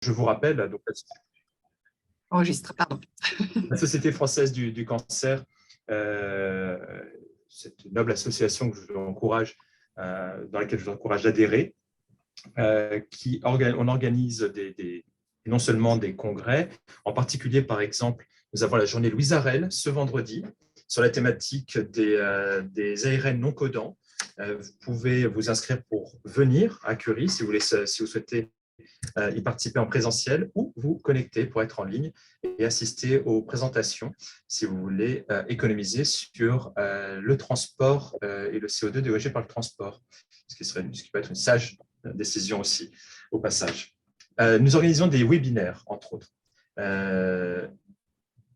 Je vous rappelle, donc, Enregistre, pardon. la Société française du cancer, cette noble association que dans laquelle je vous encourage d'adhérer, on organise non seulement des congrès, en particulier, par exemple, nous avons la journée Louise Arel ce vendredi sur la thématique des ARN non codants. Vous pouvez vous inscrire pour venir à Curie si vous souhaitez y participer en présentiel ou vous connecter pour être en ligne et assister aux présentations si vous voulez économiser sur le transport et le CO2 dégagé par le transport, ce qui peut être une sage décision aussi au passage. Nous organisons des webinaires, entre autres.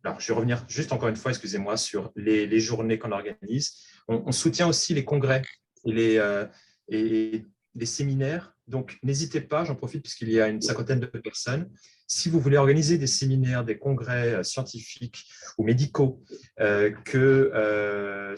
Alors, je vais revenir juste encore une fois, excusez-moi, sur les journées qu'on organise. On soutient aussi les congrès et les séminaires. Donc, n'hésitez pas, j'en profite puisqu'il y a une cinquantaine de personnes. Si vous voulez organiser des séminaires, des congrès scientifiques ou médicaux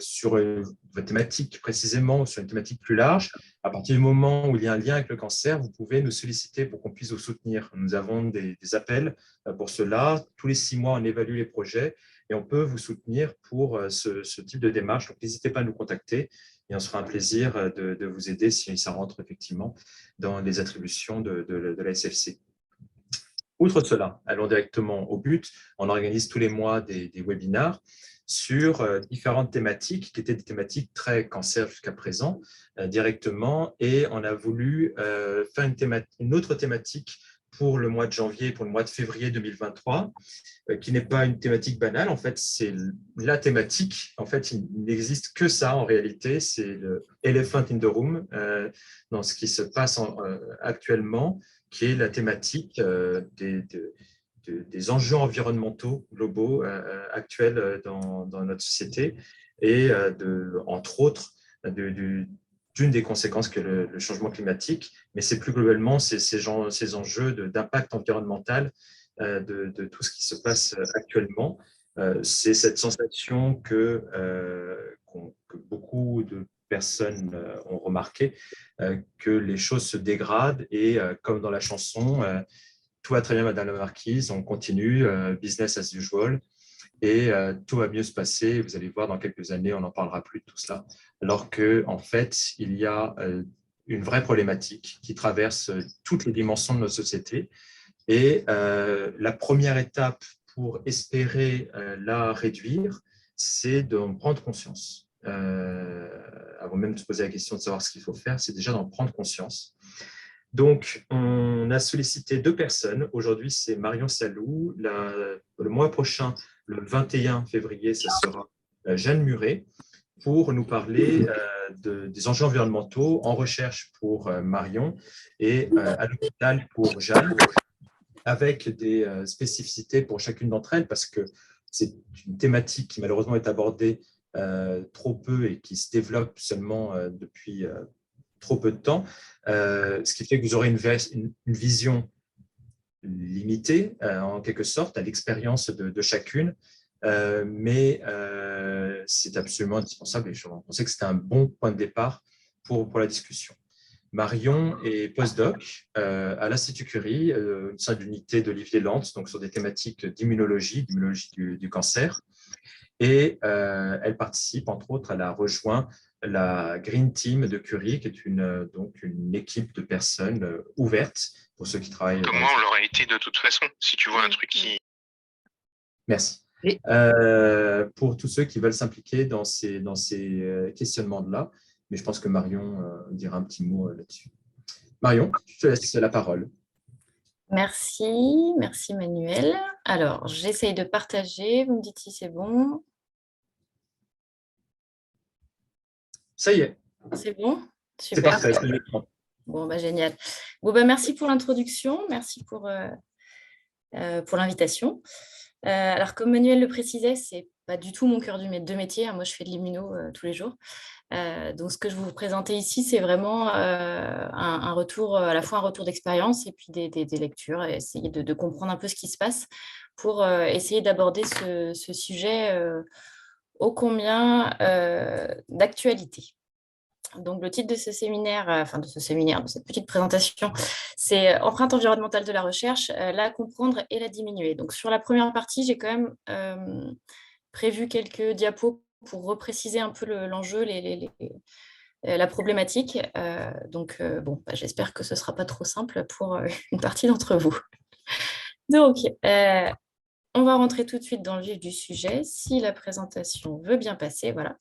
sur votre thématique précisément ou sur une thématique plus large, à partir du moment où il y a un lien avec le cancer, vous pouvez nous solliciter pour qu'on puisse vous soutenir. Nous avons des appels pour cela. Tous les 6 mois, on évalue les projets et on peut vous soutenir pour ce type de démarche. Donc, n'hésitez pas à nous contacter et on se fera un plaisir de vous aider si ça rentre effectivement dans les attributions de la SFC. Outre cela, allons directement au but. On organise tous les mois des webinars sur différentes thématiques qui étaient des thématiques très cancer jusqu'à présent directement, et on a voulu faire une autre thématique pour le mois de janvier, pour le mois de février 2023, qui n'est pas une thématique banale. En fait, c'est la thématique. En fait, il n'existe que ça en réalité. C'est le elephant in the room dans ce qui se passe actuellement, qui est la thématique des enjeux environnementaux globaux actuels dans notre société et, entre autres, d'une des conséquences que le changement climatique, mais c'est plus globalement ces enjeux d'impact environnemental de tout ce qui se passe actuellement. C'est cette sensation que beaucoup de personnes ont remarqué, que les choses se dégradent et comme dans la chanson, tout va très bien, Madame la Marquise, on continue, business as usual, et tout va mieux se passer. Vous allez voir, dans quelques années, on n'en parlera plus de tout cela. Alors qu'en fait, il y a une vraie problématique qui traverse toutes les dimensions de nos sociétés. Et la première étape pour espérer la réduire, c'est d'en prendre conscience. Avant même de se poser la question de savoir ce qu'il faut faire, c'est déjà d'en prendre conscience. Donc, on a sollicité 2 personnes. Aujourd'hui, c'est Marion Salou. Le mois prochain, le 21 février, ce sera Jeanne Muret pour nous parler des enjeux environnementaux en recherche pour Marion et à l'hôpital pour Jeanne, avec des spécificités pour chacune d'entre elles, parce que c'est une thématique qui malheureusement est abordée trop peu et qui se développe seulement depuis trop peu de temps, ce qui fait que vous aurez une vision limitée, en quelque sorte, à l'expérience de chacune, mais c'est absolument indispensable et je pensais que c'était un bon point de départ pour la discussion. Marion est postdoc à l'Institut Curie, au sein de l'unité d'Olivier Lantz, donc sur des thématiques d'immunologie du cancer. Et elle participe, entre autres, elle a rejoint la Green Team de Curie, qui est donc une équipe de personnes ouvertes pour ceux qui travaillent. Comment on l'aurait été de toute façon, si tu vois un truc qui… Merci. Oui. Pour tous ceux qui veulent s'impliquer dans ces questionnements-là, mais je pense que Marion dira un petit mot là-dessus. Marion, je te laisse la parole. Merci Manuel. Alors, j'essaye de partager, vous me dites si c'est bon. Ça y est. C'est bon? C'est Super. parfait. Bon, merci. Bon, merci pour l'introduction, merci pour l'invitation. Alors, comme Manuel le précisait, c'est pas du tout mon cœur de métier. Moi, je fais de l'immuno tous les jours. Donc, ce que je vais vous présenter ici, c'est vraiment un retour, à la fois un retour d'expérience et puis des lectures, et essayer de comprendre un peu ce qui se passe pour essayer d'aborder ce sujet ô combien d'actualité. Donc, le titre de ce séminaire, de cette petite présentation, c'est Empreinte environnementale de la recherche, la comprendre et la diminuer. Donc, sur la première partie, j'ai quand même prévu quelques diapos pour repréciser un peu l'enjeu, la problématique. J'espère que ce ne sera pas trop simple pour une partie d'entre vous. Donc, on va rentrer tout de suite dans le vif du sujet, si la présentation veut bien passer, voilà.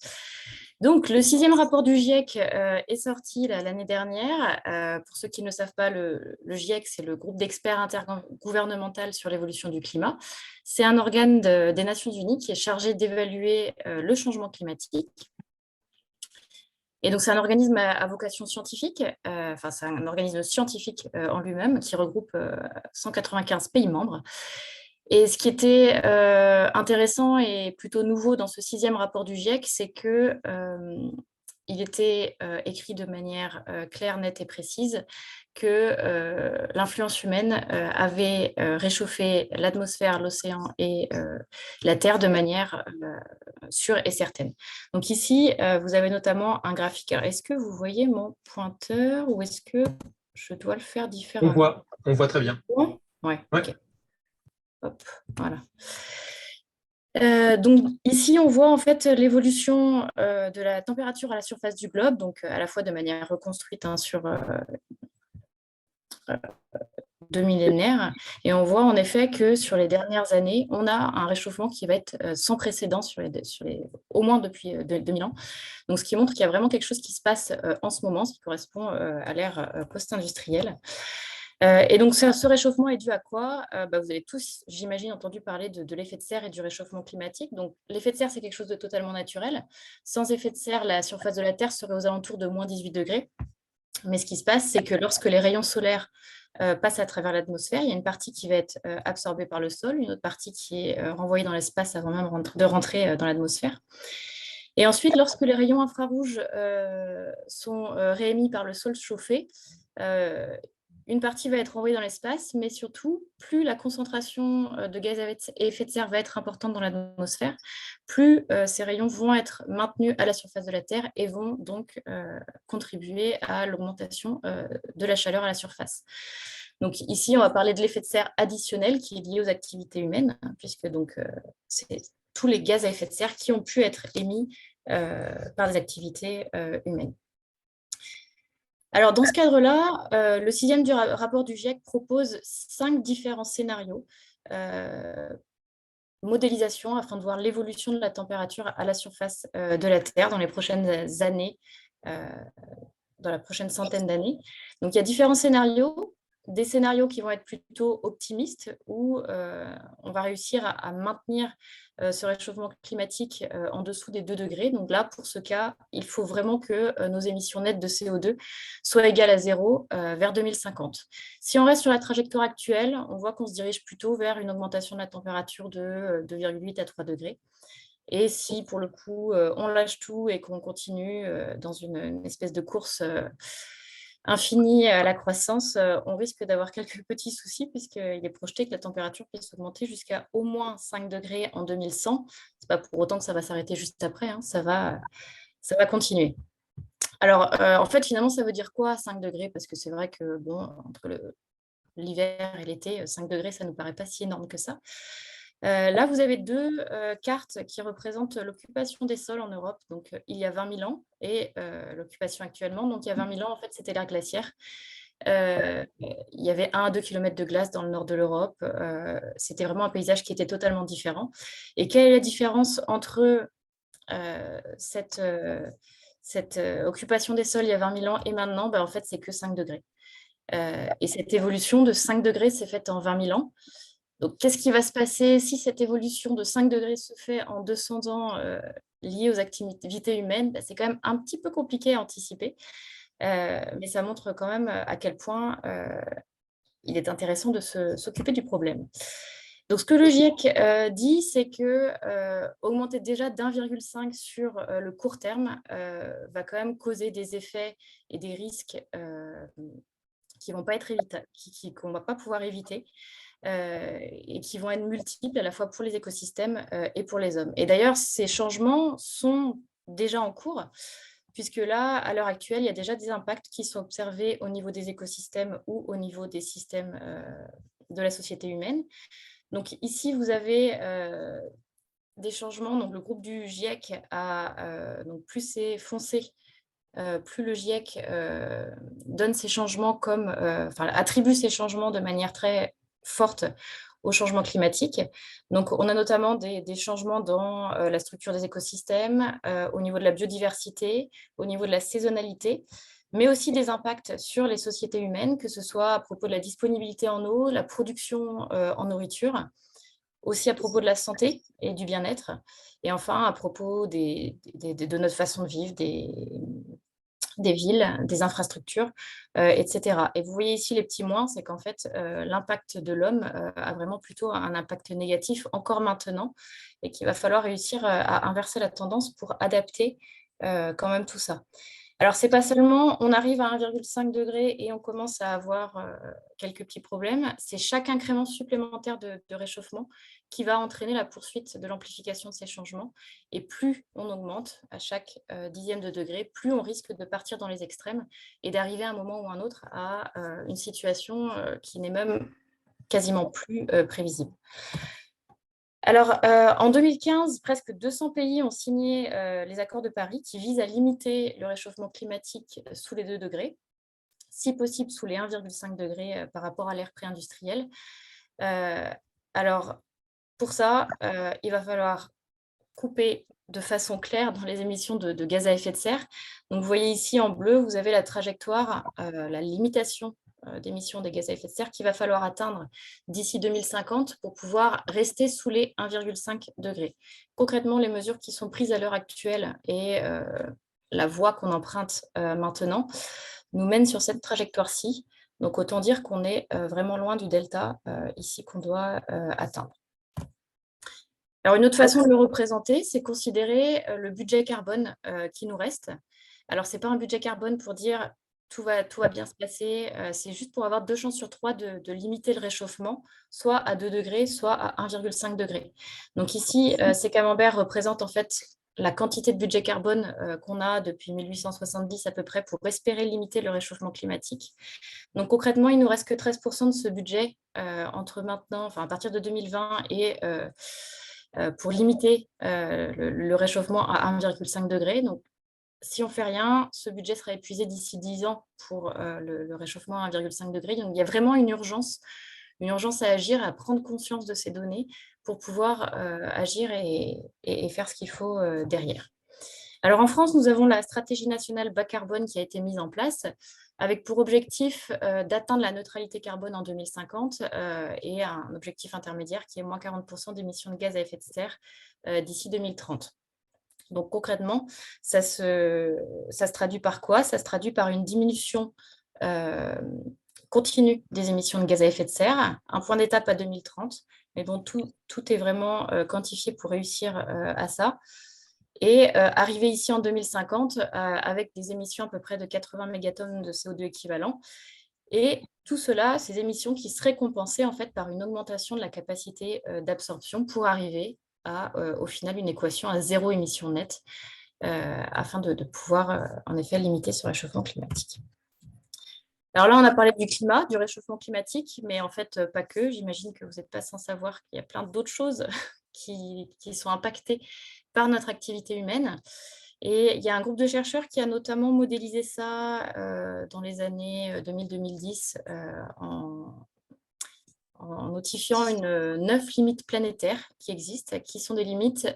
Donc, le 6e rapport du GIEC est sorti l'année dernière. Pour ceux qui ne le savent pas, le GIEC, c'est le groupe d'experts intergouvernemental sur l'évolution du climat. C'est un organe des Nations Unies qui est chargé d'évaluer le changement climatique. Et donc, c'est un organisme à vocation scientifique, c'est un organisme scientifique en lui-même qui regroupe 195 pays membres. Et ce qui était intéressant et plutôt nouveau dans ce 6e rapport du GIEC, c'est que il était écrit de manière claire, nette et précise que l'influence humaine avait réchauffé l'atmosphère, l'océan et la Terre de manière sûre et certaine. Donc ici, vous avez notamment un graphique. Alors, est-ce que vous voyez mon pointeur ou est-ce que je dois le faire différemment? On voit très bien. Oui, Ouais. OK. Hop, voilà. Donc ici, on voit en fait l'évolution de la température à la surface du globe, donc à la fois de manière reconstruite sur 2 millénaires. Et on voit en effet que sur les dernières années, on a un réchauffement qui va être sans précédent au moins depuis 2000 ans. Donc ce qui montre qu'il y a vraiment quelque chose qui se passe en ce moment, ce qui correspond à l'ère post-industrielle. Et donc, ce réchauffement est dû à quoi? Vous avez tous, j'imagine, entendu parler de l'effet de serre et du réchauffement climatique. Donc, l'effet de serre, c'est quelque chose de totalement naturel. Sans effet de serre, la surface de la Terre serait aux alentours de moins 18 degrés. Mais ce qui se passe, c'est que lorsque les rayons solaires passent à travers l'atmosphère, il y a une partie qui va être absorbée par le sol, une autre partie qui est renvoyée dans l'espace avant même de rentrer dans l'atmosphère. Et ensuite, lorsque les rayons infrarouges sont réémis par le sol chauffé, une partie va être envoyée dans l'espace, mais surtout, plus la concentration de gaz à effet de serre va être importante dans l'atmosphère, plus ces rayons vont être maintenus à la surface de la Terre et vont donc contribuer à l'augmentation de la chaleur à la surface. Donc ici, on va parler de l'effet de serre additionnel qui est lié aux activités humaines, puisque donc c'est tous les gaz à effet de serre qui ont pu être émis par les activités humaines. Alors, dans ce cadre-là, le 6e rapport du GIEC propose 5 différents scénarios, modélisation, afin de voir l'évolution de la température à la surface de la Terre dans les prochaines années, dans la prochaine centaine d'années. Donc, il y a différents scénarios, des scénarios qui vont être plutôt optimistes, où on va réussir à maintenir ce réchauffement climatique en dessous des 2 degrés. Donc là, pour ce cas, il faut vraiment que nos émissions nettes de CO2 soient égales à 0 vers 2050. Si on reste sur la trajectoire actuelle, on voit qu'on se dirige plutôt vers une augmentation de la température de 2,8 à 3 degrés. Et si, pour le coup, on lâche tout et qu'on continue dans une espèce de course infinie à la croissance, on risque d'avoir quelques petits soucis, puisqu'il est projeté que la température puisse augmenter jusqu'à au moins 5 degrés en 2100. Ce n'est pas pour autant que ça va s'arrêter juste après, hein, ça va continuer. Alors, en fait, finalement, ça veut dire quoi 5 degrés? Parce que c'est vrai que, bon, entre l'hiver et l'été, 5 degrés, ça ne nous paraît pas si énorme que ça. Là, vous avez 2 cartes qui représentent l'occupation des sols en Europe, donc il y a 20 000 ans, et l'occupation actuellement. Donc, il y a 20 000 ans, en fait, c'était l'ère glaciaire. Il y avait 1 à 2 km de glace dans le nord de l'Europe. C'était vraiment un paysage qui était totalement différent. Et quelle est la différence entre cette occupation des sols il y a 20 000 ans et maintenant? En fait, c'est que 5 degrés. Et cette évolution de 5 degrés s'est faite en 20 000 ans. Donc, qu'est-ce qui va se passer si cette évolution de 5 degrés se fait en 200 ans liée aux activités humaines? C'est quand même un petit peu compliqué à anticiper, mais ça montre quand même à quel point il est intéressant de s'occuper du problème. Donc, ce que le GIEC dit, c'est que augmenter déjà d'1,5 sur le court terme va quand même causer des effets et des risques qui vont pas être évitables, qu'on ne va pas pouvoir éviter. Et qui vont être multiples à la fois pour les écosystèmes et pour les hommes. Et d'ailleurs, ces changements sont déjà en cours. puisque là, à l'heure actuelle, il y a déjà des impacts qui sont observés au niveau des écosystèmes ou au niveau des systèmes de la société humaine. Donc ici, vous avez des changements. Donc le groupe du GIEC a, donc plus c'est foncé, plus le GIEC donne ces changements attribue ces changements de manière très forte au changement climatique. Donc, on a notamment des changements dans la structure des écosystèmes, au niveau de la biodiversité, au niveau de la saisonnalité, mais aussi des impacts sur les sociétés humaines, que ce soit à propos de la disponibilité en eau, la production en nourriture, aussi à propos de la santé et du bien-être, et enfin à propos de notre façon de vivre, des villes, des infrastructures, etc. Et vous voyez ici les petits moins, c'est qu'en fait, l'impact de l'homme a vraiment plutôt un impact négatif encore maintenant, et qu'il va falloir réussir à inverser la tendance pour adapter quand même tout ça. Alors, c'est pas seulement on arrive à 1,5 degré et on commence à avoir quelques petits problèmes, c'est chaque incrément supplémentaire de réchauffement qui va entraîner la poursuite de l'amplification de ces changements. Et plus on augmente à chaque dixième de degré, plus on risque de partir dans les extrêmes et d'arriver à un moment ou un autre à une situation qui n'est même quasiment plus prévisible. Alors, en 2015, presque 200 pays ont signé les accords de Paris qui visent à limiter le réchauffement climatique sous les 2 degrés, si possible sous les 1,5 degrés par rapport à l'ère pré-industrielle. Alors, pour ça, il va falloir couper de façon claire dans les émissions de gaz à effet de serre. Donc, vous voyez ici en bleu, vous avez la trajectoire, la limitation d'émissions des gaz à effet de serre qu'il va falloir atteindre d'ici 2050 pour pouvoir rester sous les 1,5 degrés. Concrètement, les mesures qui sont prises à l'heure actuelle et la voie qu'on emprunte maintenant nous mènent sur cette trajectoire-ci. Donc, autant dire qu'on est vraiment loin du delta ici qu'on doit atteindre. Alors, une autre façon de le représenter, c'est considérer le budget carbone qui nous reste. Alors, ce n'est pas un budget carbone pour dire tout va bien se passer, c'est juste pour avoir 2 chances sur 3 de limiter le réchauffement, soit à 2 degrés, soit à 1,5 degré. Donc ici, ces camemberts représentent en fait la quantité de budget carbone qu'on a depuis 1870 à peu près pour espérer limiter le réchauffement climatique. Donc concrètement, il ne nous reste que 13% de ce budget entre maintenant, à partir de 2020 et pour limiter le réchauffement à 1,5 degré. Donc, si on ne fait rien, ce budget sera épuisé d'ici 10 ans pour le réchauffement à 1,5 degré. Donc, il y a vraiment une urgence à agir, à prendre conscience de ces données pour pouvoir agir et faire ce qu'il faut derrière. Alors, en France, nous avons la stratégie nationale bas carbone qui a été mise en place avec pour objectif d'atteindre la neutralité carbone en 2050 et un objectif intermédiaire qui est moins 40% d'émissions de gaz à effet de serre d'ici 2030. Donc concrètement, ça se traduit par quoi? Ça se traduit par une diminution continue des émissions de gaz à effet de serre, un point d'étape à 2030, mais bon, tout est vraiment quantifié pour réussir à ça. Et arriver ici en 2050 avec des émissions à peu près de 80 mégatonnes de CO2 équivalent. Et tout cela, ces émissions qui seraient compensées en fait par une augmentation de la capacité d'absorption pour arriver à, au final, une équation à 0 émission nette afin de pouvoir, en effet, limiter ce réchauffement climatique. Alors là, on a parlé du climat, du réchauffement climatique, mais en fait, pas que. J'imagine que vous n'êtes pas sans savoir qu'il y a plein d'autres choses qui sont impactées par notre activité humaine. Et il y a un groupe de chercheurs qui a notamment modélisé ça dans les années 2000-2010 en notifiant 9 limites planétaires qui existent, qui sont des limites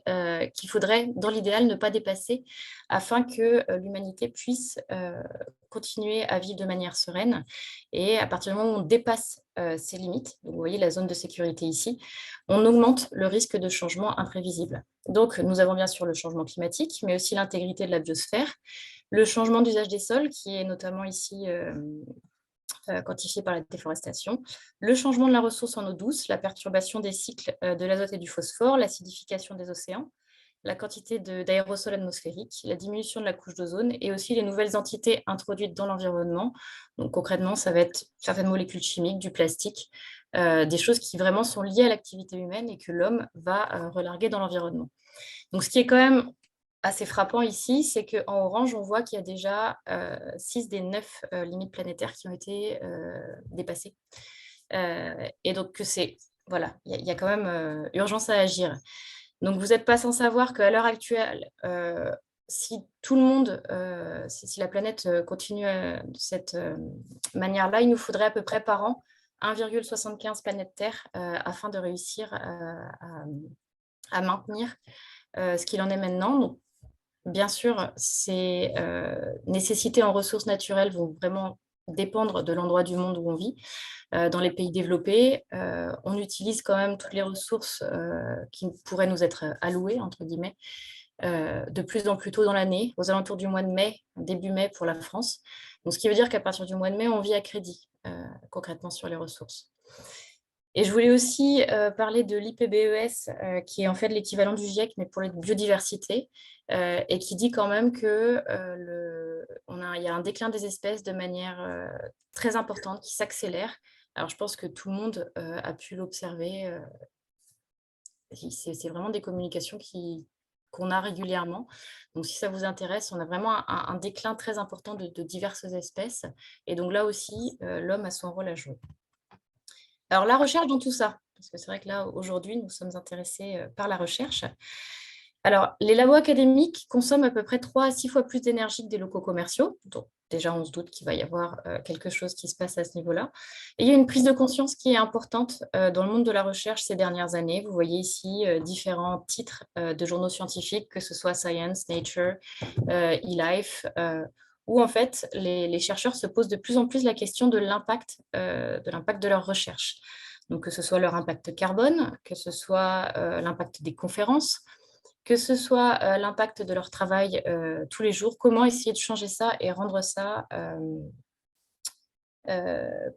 qu'il faudrait, dans l'idéal, ne pas dépasser afin que l'humanité puisse continuer à vivre de manière sereine. Et à partir du moment où on dépasse ces limites, donc vous voyez la zone de sécurité ici, on augmente le risque de changement imprévisible. Donc, nous avons bien sûr le changement climatique, mais aussi l'intégrité de la biosphère, le changement d'usage des sols, qui est notamment ici quantifié par la déforestation, le changement de la ressource en eau douce, la perturbation des cycles de l'azote et du phosphore, l'acidification des océans, la quantité d'aérosols atmosphériques, la diminution de la couche d'ozone et aussi les nouvelles entités introduites dans l'environnement. Donc concrètement, ça va être certaines molécules chimiques, du plastique, des choses qui vraiment sont liées à l'activité humaine et que l'homme va relarguer dans l'environnement. Donc ce qui est quand même assez frappant ici, c'est qu'en orange, on voit qu'il y a déjà 6 des 9 limites planétaires qui ont été dépassées. Et donc, voilà, il y a quand même urgence à agir. Donc, vous n'êtes pas sans savoir qu'à l'heure actuelle, si tout le monde, si la planète continue de cette manière-là, il nous faudrait à peu près par an 1,75 planètes Terre afin de réussir à maintenir ce qu'il en est maintenant. Donc, bien sûr, ces nécessités en ressources naturelles vont vraiment dépendre de l'endroit du monde où on vit. Dans les pays développés, on utilise quand même toutes les ressources qui pourraient nous être allouées, entre guillemets, de plus en plus tôt dans l'année, aux alentours du mois de mai, début mai pour la France. Donc, ce qui veut dire qu'à partir du mois de mai, on vit à crédit, concrètement, sur les ressources. Et je voulais aussi parler de l'IPBES, qui est en fait l'équivalent du GIEC, mais pour la biodiversité, et qui dit quand même qu'il y a un déclin des espèces de manière très importante, qui s'accélère. Alors, je pense que tout le monde a pu l'observer. C'est vraiment des communications qu'on a régulièrement. Donc, si ça vous intéresse, on a vraiment un déclin très important de diverses espèces. Et donc là aussi, l'homme a son rôle à jouer. Alors, la recherche dans tout ça, parce que c'est vrai que là, aujourd'hui, nous sommes intéressés par la recherche. Alors, les labos académiques consomment à peu près 3 à 6 fois plus d'énergie que des locaux commerciaux. Donc, déjà, on se doute qu'il va y avoir quelque chose qui se passe à ce niveau-là. Et il y a une prise de conscience qui est importante dans le monde de la recherche ces dernières années. Vous voyez ici différents titres de journaux scientifiques, que ce soit Science, Nature, eLife, où en fait, les chercheurs se posent de plus en plus la question de l'impact de leur recherche. Donc, que ce soit leur impact carbone, que ce soit l'impact des conférences, que ce soit l'impact de leur travail tous les jours, comment essayer de changer ça et rendre ça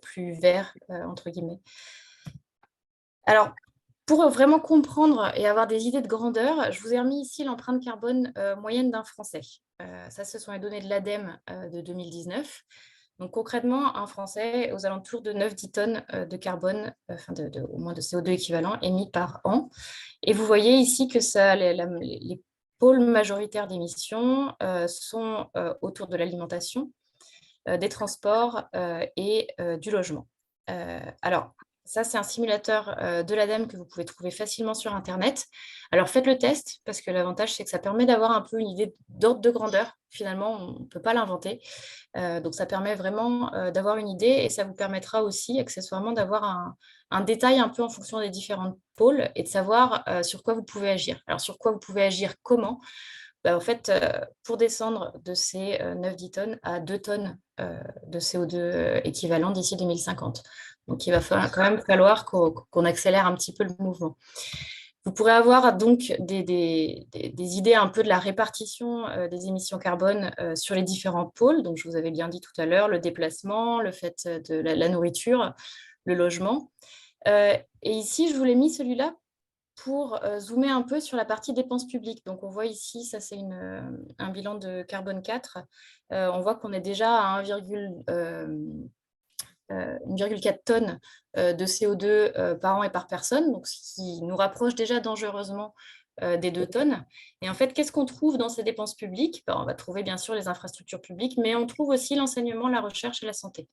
plus vert, entre guillemets. Alors, pour vraiment comprendre et avoir des idées de grandeur, je vous ai remis ici l'empreinte carbone moyenne d'un Français. Ça, ce sont les données de l'ADEME de 2019. Donc, concrètement, un Français aux alentours de 9-10 tonnes de carbone, au moins de CO2 équivalent émis par an. Et vous voyez ici que les pôles majoritaires d'émissions sont autour de l'alimentation, des transports et du logement. Alors, ça, c'est un simulateur de l'ADEME que vous pouvez trouver facilement sur Internet. Alors, faites le test, parce que l'avantage, c'est que ça permet d'avoir un peu une idée d'ordre de grandeur. Finalement, on ne peut pas l'inventer. Donc, ça permet vraiment d'avoir une idée et ça vous permettra aussi, accessoirement, d'avoir un détail un peu en fonction des différents pôles et de savoir sur quoi vous pouvez agir. Alors, sur quoi vous pouvez agir, comment ? En fait, pour descendre de ces 9-10 tonnes à 2 tonnes de CO2 équivalent d'ici 2050. Donc, il va quand même falloir qu'on accélère un petit peu le mouvement. Vous pourrez avoir donc des idées un peu de la répartition des émissions carbone sur les différents pôles. Donc, je vous avais bien dit tout à l'heure, le déplacement, le fait de la nourriture, le logement. Et ici, je vous l'ai mis celui-là pour zoomer un peu sur la partie dépenses publiques. Donc, on voit ici, ça c'est un bilan de carbone 4. On voit qu'on est déjà à 1,4 tonnes de CO2 par an et par personne, donc ce qui nous rapproche déjà dangereusement des 2 tonnes. Et en fait, qu'est-ce qu'on trouve dans ces dépenses publiques ? On va trouver bien sûr les infrastructures publiques, mais on trouve aussi l'enseignement, la recherche et la santé.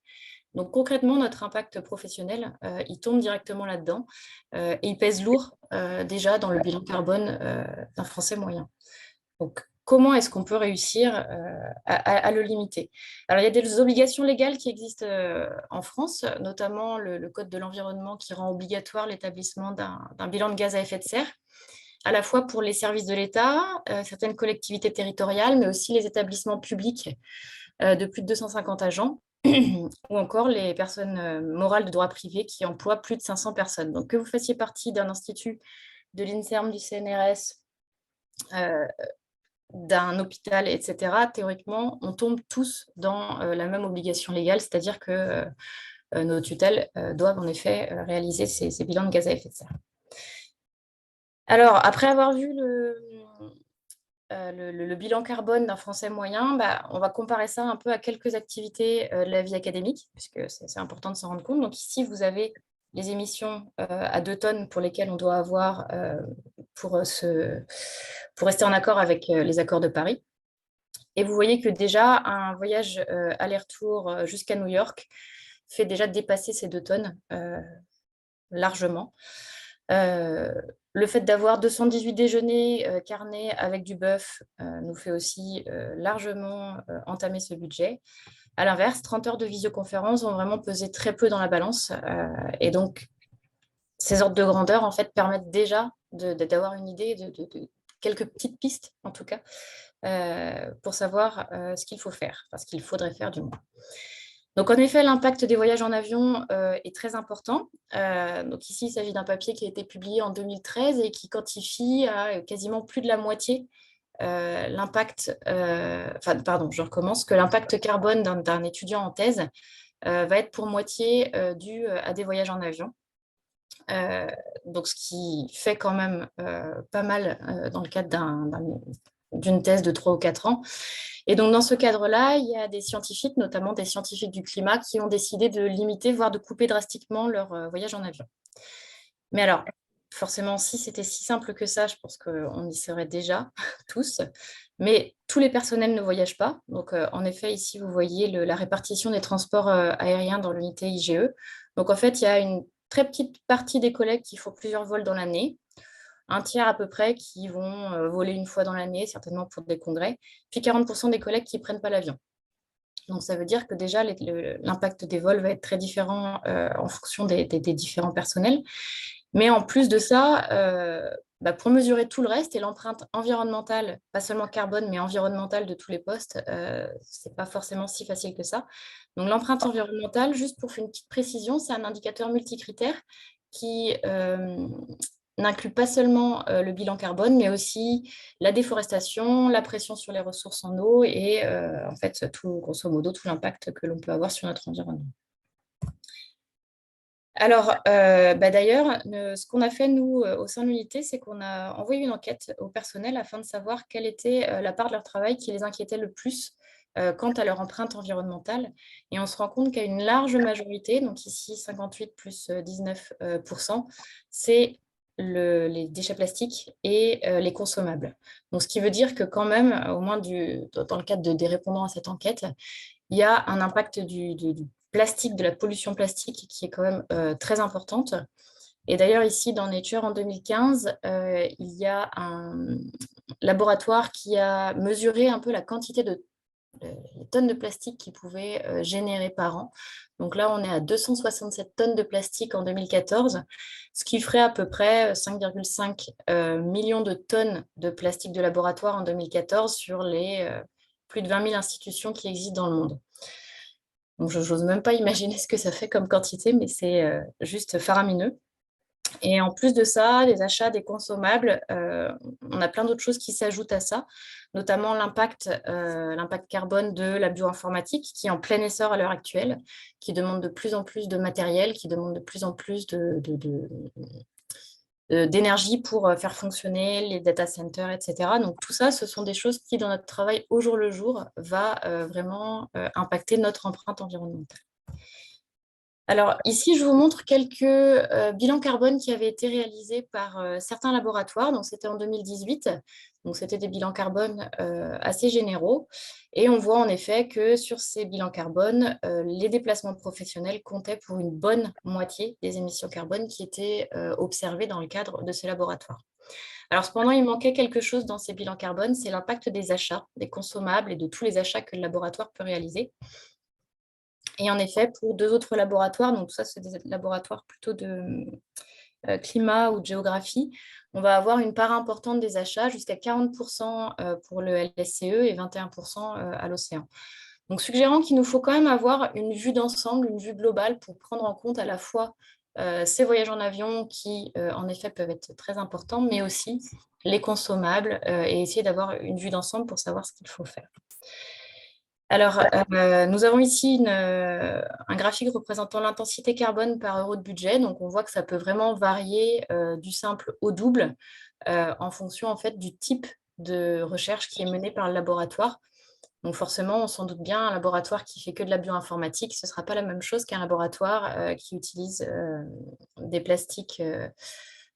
Donc concrètement, notre impact professionnel, il tombe directement là-dedans et il pèse lourd déjà dans le bilan carbone d'un Français moyen. Donc comment est-ce qu'on peut réussir à le limiter ? Alors il y a des obligations légales qui existent en France, notamment le Code de l'environnement qui rend obligatoire l'établissement d'un bilan de gaz à effet de serre, à la fois pour les services de l'État, certaines collectivités territoriales, mais aussi les établissements publics de plus de 250 agents, ou encore les personnes morales de droit privé qui emploient plus de 500 personnes. Donc, que vous fassiez partie d'un institut, de l'INSERM, du CNRS, d'un hôpital, etc., théoriquement, on tombe tous dans la même obligation légale, c'est-à-dire que nos tutelles doivent en effet réaliser ces bilans de gaz à effet de serre. Alors, après avoir vu le bilan carbone d'un Français moyen, on va comparer ça un peu à quelques activités de la vie académique, puisque c'est important de s'en rendre compte. Donc ici, vous avez les émissions à 2 tonnes pour lesquelles on doit avoir pour rester en accord avec les accords de Paris. Et vous voyez que déjà, un voyage aller-retour jusqu'à New York fait déjà dépasser ces 2 tonnes largement. Le fait d'avoir 218 déjeuners carnés avec du bœuf nous fait aussi largement entamer ce budget. À l'inverse, 30 heures de visioconférence vont vraiment peser très peu dans la balance. Et donc, ces ordres de grandeur, en fait, permettent déjà d'avoir une idée de quelques petites pistes, en tout cas, pour savoir ce qu'il faut faire, enfin, ce qu'il faudrait faire du moins. Donc, en effet, l'impact des voyages en avion est très important. Donc, ici, il s'agit d'un papier qui a été publié en 2013 et qui quantifie à quasiment plus de la moitié l'impact, je recommence, que l'impact carbone d'un étudiant en thèse va être pour moitié dû à des voyages en avion. Donc, ce qui fait quand même pas mal dans le cadre d'une thèse de 3 ou 4 ans. Et donc, dans ce cadre-là, il y a des scientifiques, notamment des scientifiques du climat, qui ont décidé de limiter, voire de couper drastiquement leur voyage en avion. Mais alors, forcément, si c'était si simple que ça, je pense qu'on y serait déjà tous. Mais tous les personnels ne voyagent pas. Donc, en effet, ici, vous voyez la répartition des transports aériens dans l'unité IGE. Donc, en fait, il y a une très petite partie des collègues qui font plusieurs vols dans l'année, un tiers à peu près qui vont voler une fois dans l'année, certainement pour des congrès, puis 40% des collègues qui ne prennent pas l'avion. Donc, ça veut dire que déjà, l'impact des vols va être très différent en fonction des différents personnels. Mais en plus de ça, pour mesurer tout le reste et l'empreinte environnementale, pas seulement carbone, mais environnementale de tous les postes, ce n'est pas forcément si facile que ça. Donc, l'empreinte environnementale, juste pour faire une petite précision, c'est un indicateur multicritère qui n'inclut pas seulement le bilan carbone, mais aussi la déforestation, la pression sur les ressources en eau et en fait, grosso modo, tout l'impact que l'on peut avoir sur notre environnement. Alors, d'ailleurs, ce qu'on a fait, nous, au sein de l'unité, c'est qu'on a envoyé une enquête au personnel afin de savoir quelle était la part de leur travail qui les inquiétait le plus quant à leur empreinte environnementale. Et on se rend compte qu'il y a une large majorité, donc ici 58 plus 19%, c'est les déchets plastiques et les consommables. Donc, ce qui veut dire que quand même, au moins dans le cadre des répondants à cette enquête, il y a un impact du plastique, de la pollution plastique qui est quand même très importante. Et d'ailleurs, ici, dans Nature, en 2015, il y a un laboratoire qui a mesuré un peu la quantité de tonnes de plastique qu'il pouvait générer par an. Donc là, on est à 267 tonnes de plastique en 2014, ce qui ferait à peu près 5,5 millions de tonnes de plastique de laboratoire en 2014 sur les plus de 20 000 institutions qui existent dans le monde. Donc, je n'ose même pas imaginer ce que ça fait comme quantité, mais c'est juste faramineux. Et en plus de ça, les achats des consommables, on a plein d'autres choses qui s'ajoutent à ça, notamment l'impact carbone de la bioinformatique, qui est en plein essor à l'heure actuelle, qui demande de plus en plus de matériel, qui demande de plus en plus d'énergie pour faire fonctionner les data centers, etc. Donc tout ça, ce sont des choses qui, dans notre travail au jour le jour, va vraiment impacter notre empreinte environnementale. Alors ici, je vous montre quelques bilans carbone qui avaient été réalisés par certains laboratoires. Donc c'était en 2018. Donc c'était des bilans carbone assez généraux. Et on voit en effet que sur ces bilans carbone, les déplacements professionnels comptaient pour une bonne moitié des émissions carbone qui étaient observées dans le cadre de ces laboratoires. Alors cependant, il manquait quelque chose dans ces bilans carbone, c'est l'impact des achats, des consommables et de tous les achats que le laboratoire peut réaliser. Et en effet, pour 2 autres laboratoires, donc ça, c'est des laboratoires plutôt de climat ou de géographie, on va avoir une part importante des achats, jusqu'à 40% pour le LSCE et 21% à l'océan. Donc, suggérant qu'il nous faut quand même avoir une vue d'ensemble, une vue globale pour prendre en compte à la fois ces voyages en avion qui, en effet, peuvent être très importants, mais aussi les consommables et essayer d'avoir une vue d'ensemble pour savoir ce qu'il faut faire. Alors, nous avons ici un graphique représentant l'intensité carbone par euro de budget. Donc, on voit que ça peut vraiment varier du simple au double en fonction en fait, du type de recherche qui est menée par le laboratoire. Donc, forcément, on s'en doute bien, un laboratoire qui fait que de la bioinformatique, ce ne sera pas la même chose qu'un laboratoire qui utilise des plastiques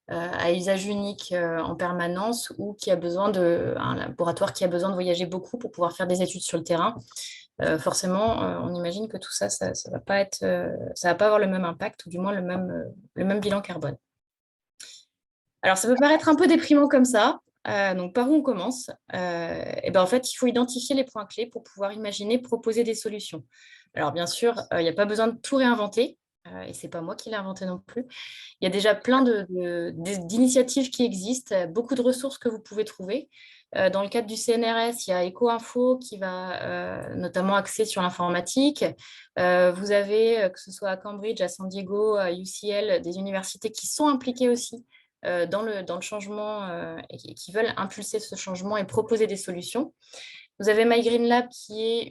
à usage unique en permanence ou qui a besoin un laboratoire qui a besoin de voyager beaucoup pour pouvoir faire des études sur le terrain. Forcément, on imagine que tout ça, ça va pas être, ça va pas avoir le même impact ou du moins le même bilan carbone. Alors, ça peut paraître un peu déprimant comme ça. Donc, par où on commence? Et ben, en fait, il faut identifier les points clés pour pouvoir imaginer, proposer des solutions. Alors, bien sûr, il n'y a pas besoin de tout réinventer. Et ce n'est pas moi qui l'ai inventé non plus. Il y a déjà plein d'initiatives qui existent, beaucoup de ressources que vous pouvez trouver. Dans le cadre du CNRS, il y a EcoInfo qui va notamment axer sur l'informatique. Vous avez, que ce soit à Cambridge, à San Diego, à UCL, des universités qui sont impliquées aussi dans le changement et qui veulent impulser ce changement et proposer des solutions. Vous avez My Green Lab qui est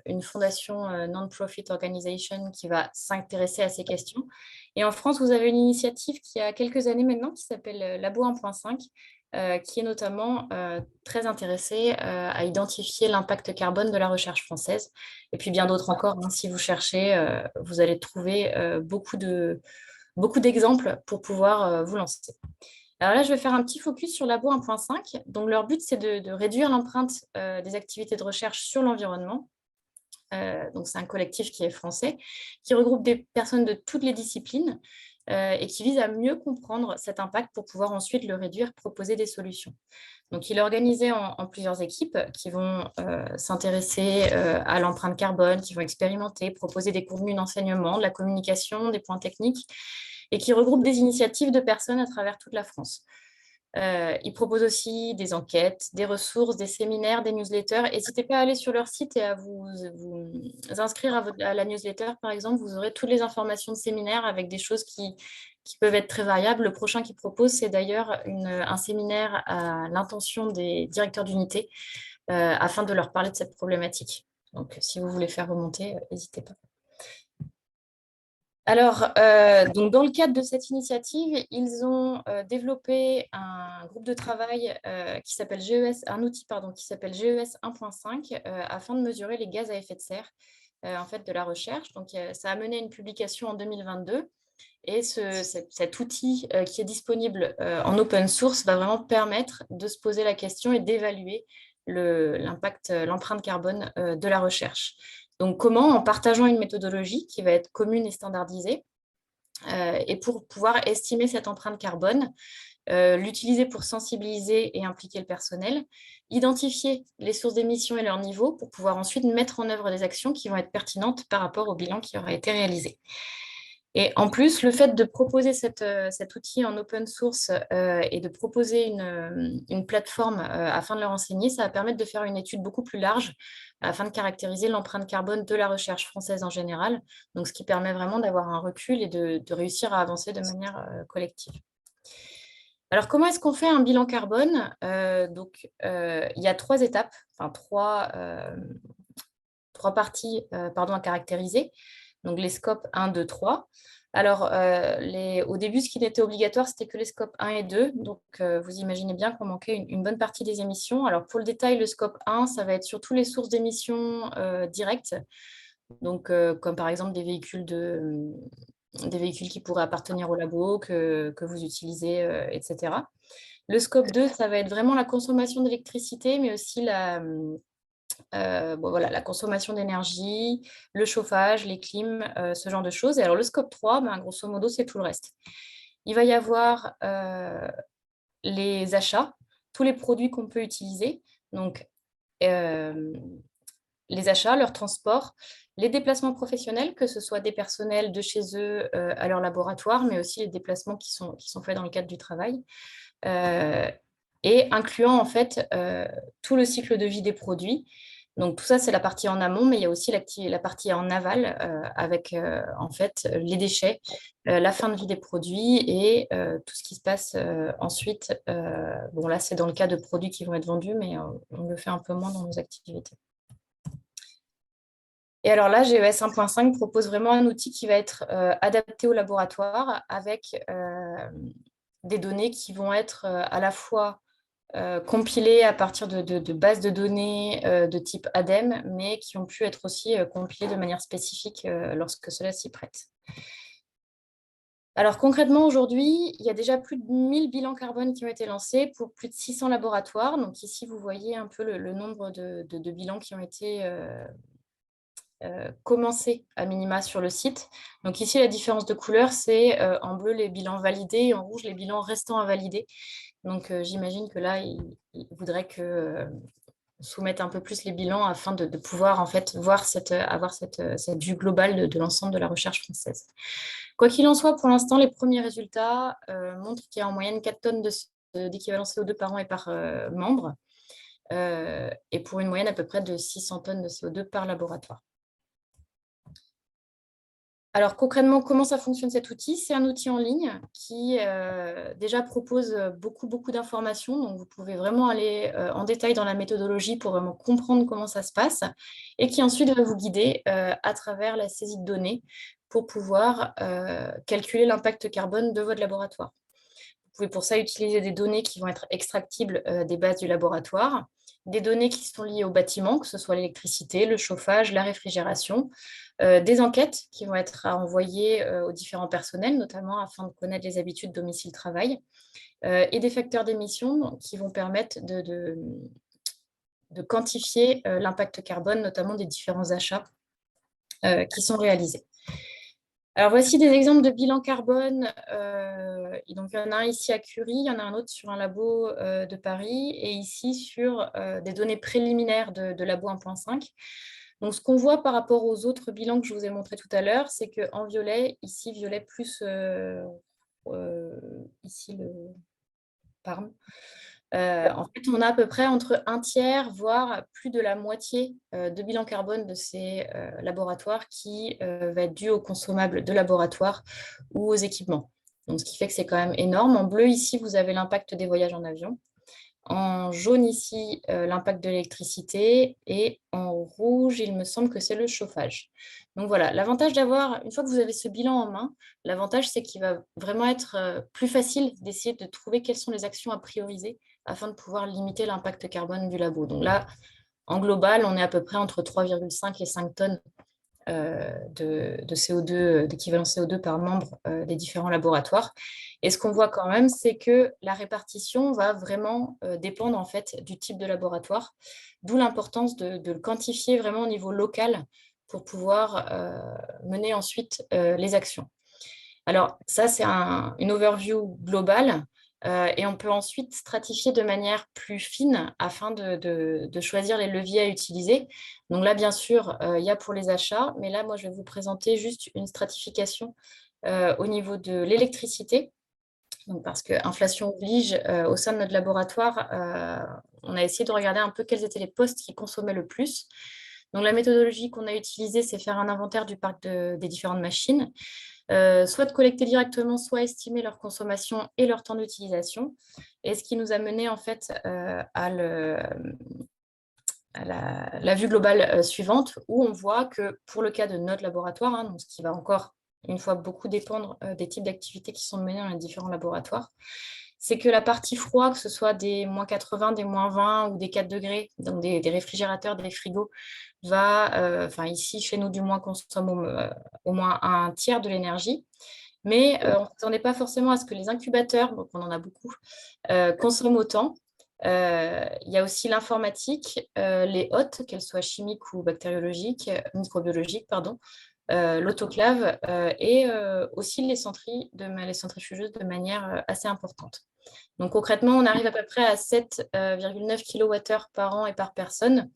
une fondation non-profit organization qui va s'intéresser à ces questions. Et en France, vous avez une initiative qui a quelques années maintenant qui s'appelle Labo 1.5 qui est notamment très intéressée à identifier l'impact carbone de la recherche française. Et puis bien d'autres encore, hein, si vous cherchez, vous allez trouver beaucoup d'exemples pour pouvoir vous lancer. Alors là, je vais faire un petit focus sur Labo 1.5. Donc, leur but, c'est de réduire l'empreinte des activités de recherche sur l'environnement. Donc, c'est un collectif qui est français, qui regroupe des personnes de toutes les disciplines et qui vise à mieux comprendre cet impact pour pouvoir ensuite le réduire, proposer des solutions. Donc, il est organisé en plusieurs équipes qui vont s'intéresser à l'empreinte carbone, qui vont expérimenter, proposer des contenus d'enseignement, de la communication, des points techniques, et qui regroupe des initiatives de personnes à travers toute la France. Ils proposent aussi des enquêtes, des ressources, des séminaires, des newsletters. N'hésitez pas à aller sur leur site et à vous inscrire à la newsletter, par exemple. Vous aurez toutes les informations de séminaires avec des choses qui peuvent être très variables. Le prochain qu'ils proposent, c'est d'ailleurs un séminaire à l'intention des directeurs d'unité afin de leur parler de cette problématique. Donc, si vous voulez faire remonter, n'hésitez pas. Alors, donc dans le cadre de cette initiative, ils ont développé un groupe de travail qui s'appelle GES, un outil qui s'appelle GES 1.5 afin de mesurer les gaz à effet de serre en fait, de la recherche. Donc, ça a mené à une publication en 2022. Et cet outil qui est disponible en open source va vraiment permettre de se poser la question et d'évaluer l'impact, l'empreinte carbone de la recherche. Donc, comment? En partageant une méthodologie qui va être commune et standardisée. Et pour pouvoir estimer cette empreinte carbone, l'utiliser pour sensibiliser et impliquer le personnel, identifier les sources d'émissions et leur niveau pour pouvoir ensuite mettre en œuvre des actions qui vont être pertinentes par rapport au bilan qui aura été réalisé. Et en plus, le fait de proposer cet outil en open source et de proposer une plateforme afin de le renseigner, ça va permettre de faire une étude beaucoup plus large afin de caractériser l'empreinte carbone de la recherche française en général, donc ce qui permet vraiment d'avoir un recul et de réussir à avancer de manière collective. Alors, comment est-ce qu'on fait un bilan carbone? Il y a trois étapes, enfin trois parties à caractériser. Donc, les scopes 1, 2, 3. Alors, au début, ce qui était obligatoire, c'était que les scopes 1 et 2. Donc, vous imaginez bien qu'on manquait une bonne partie des émissions. Alors, pour le détail, le scope 1, ça va être surtout les sources d'émissions directes. Donc, comme par exemple des véhicules qui pourraient appartenir au labo, que vous utilisez, etc. Le scope 2, ça va être vraiment la consommation d'électricité, mais aussi la consommation d'énergie, le chauffage, les clims, ce genre de choses. Et alors, le scope 3, grosso modo, c'est tout le reste. Il va y avoir les achats, tous les produits qu'on peut utiliser. Donc, les achats, leur transport, les déplacements professionnels, que ce soit des personnels de chez eux à leur laboratoire, mais aussi les déplacements qui sont faits dans le cadre du travail. Et incluant en fait tout le cycle de vie des produits. Donc tout ça, c'est la partie en amont, mais il y a aussi la partie en aval avec en fait les déchets, la fin de vie des produits et tout ce qui se passe ensuite. Bon, là, c'est dans le cas de produits qui vont être vendus, mais on le fait un peu moins dans nos activités. Et alors là, GES 1.5 propose vraiment un outil qui va être adapté au laboratoire avec des données qui vont être à la fois compilées à partir de bases de données de type ADEME, mais qui ont pu être aussi compilées de manière spécifique lorsque cela s'y prête. Alors concrètement, aujourd'hui, il y a déjà plus de 1000 bilans carbone qui ont été lancés pour plus de 600 laboratoires. Donc ici, vous voyez un peu le nombre de bilans qui ont été commencés à minima sur le site. Donc ici, la différence de couleur, c'est en bleu les bilans validés et en rouge les bilans restants à valider. Donc j'imagine que là, il voudrait que soumettre un peu plus les bilans afin de pouvoir en fait avoir cette vue globale de l'ensemble de la recherche française. Quoi qu'il en soit, pour l'instant, les premiers résultats montrent qu'il y a en moyenne 4 tonnes d'équivalent CO2 par an et par membre, et pour une moyenne à peu près de 600 tonnes de CO2 par laboratoire. Alors concrètement, comment ça fonctionne cet outil? C'est un outil en ligne qui déjà propose beaucoup d'informations. Donc vous pouvez vraiment aller en détail dans la méthodologie pour vraiment comprendre comment ça se passe et qui ensuite va vous guider à travers la saisie de données pour pouvoir calculer l'impact carbone de votre laboratoire. Vous pouvez pour ça utiliser des données qui vont être extractibles des bases du laboratoire, des données qui sont liées au bâtiment, que ce soit l'électricité, le chauffage, la réfrigération, des enquêtes qui vont être envoyées aux différents personnels, notamment afin de connaître les habitudes domicile-travail, et des facteurs d'émission qui vont permettre de quantifier l'impact carbone, notamment des différents achats qui sont réalisés. Alors, voici des exemples de bilan carbone. Donc, il y en a un ici à Curie, il y en a un autre sur un labo de Paris, et ici sur des données préliminaires de labo 1.5. Donc, ce qu'on voit par rapport aux autres bilans que je vous ai montrés tout à l'heure, c'est qu'en violet, ici, violet plus ici le pardon. En fait, on a à peu près entre un tiers, voire plus de la moitié de bilan carbone de ces laboratoires qui va être dû aux consommables de laboratoire ou aux équipements. Donc, ce qui fait que c'est quand même énorme. En bleu, ici, vous avez l'impact des voyages en avion. En jaune, ici, l'impact de l'électricité. Et en rouge, il me semble que c'est le chauffage. Donc voilà, l'avantage d'avoir, une fois que vous avez ce bilan en main, l'avantage, c'est qu'il va vraiment être plus facile d'essayer de trouver quelles sont les actions à prioriser afin de pouvoir limiter l'impact carbone du labo. Donc là, en global, on est à peu près entre 3,5 et 5 tonnes de CO2, d'équivalent CO2 par membre des différents laboratoires. Et ce qu'on voit quand même, c'est que la répartition va vraiment dépendre en fait du type de laboratoire, d'où l'importance de le quantifier vraiment au niveau local pour pouvoir mener ensuite les actions. Alors ça, c'est une overview globale. Et on peut ensuite stratifier de manière plus fine afin de choisir les leviers à utiliser. Donc là, bien sûr, il y a pour les achats, mais là, moi, je vais vous présenter juste une stratification au niveau de l'électricité. Donc, parce que inflation oblige, au sein de notre laboratoire, on a essayé de regarder un peu quels étaient les postes qui consommaient le plus. Donc, la méthodologie qu'on a utilisée, c'est faire un inventaire du parc des différentes machines. Soit de collecter directement, soit estimer leur consommation et leur temps d'utilisation. Et ce qui nous a mené en fait à la vue globale suivante, où on voit que pour le cas de notre laboratoire, donc ce qui va encore une fois beaucoup dépendre des types d'activités qui sont menées dans les différents laboratoires, c'est que la partie froid, que ce soit des moins 80, des moins 20 ou des 4 degrés, donc des réfrigérateurs, des frigos, va, ici chez nous du moins, consomme au moins un tiers de l'énergie. Mais on ne s'attendait pas forcément à ce que les incubateurs, donc on en a beaucoup, consomment autant. Il y a aussi l'informatique, les hôtes, qu'elles soient chimiques ou bactériologiques, microbiologiques, pardon, l'autoclave et aussi les centrifugeuses de manière assez importante. Donc concrètement, on arrive à peu près à 7,9 kWh par an et par personne.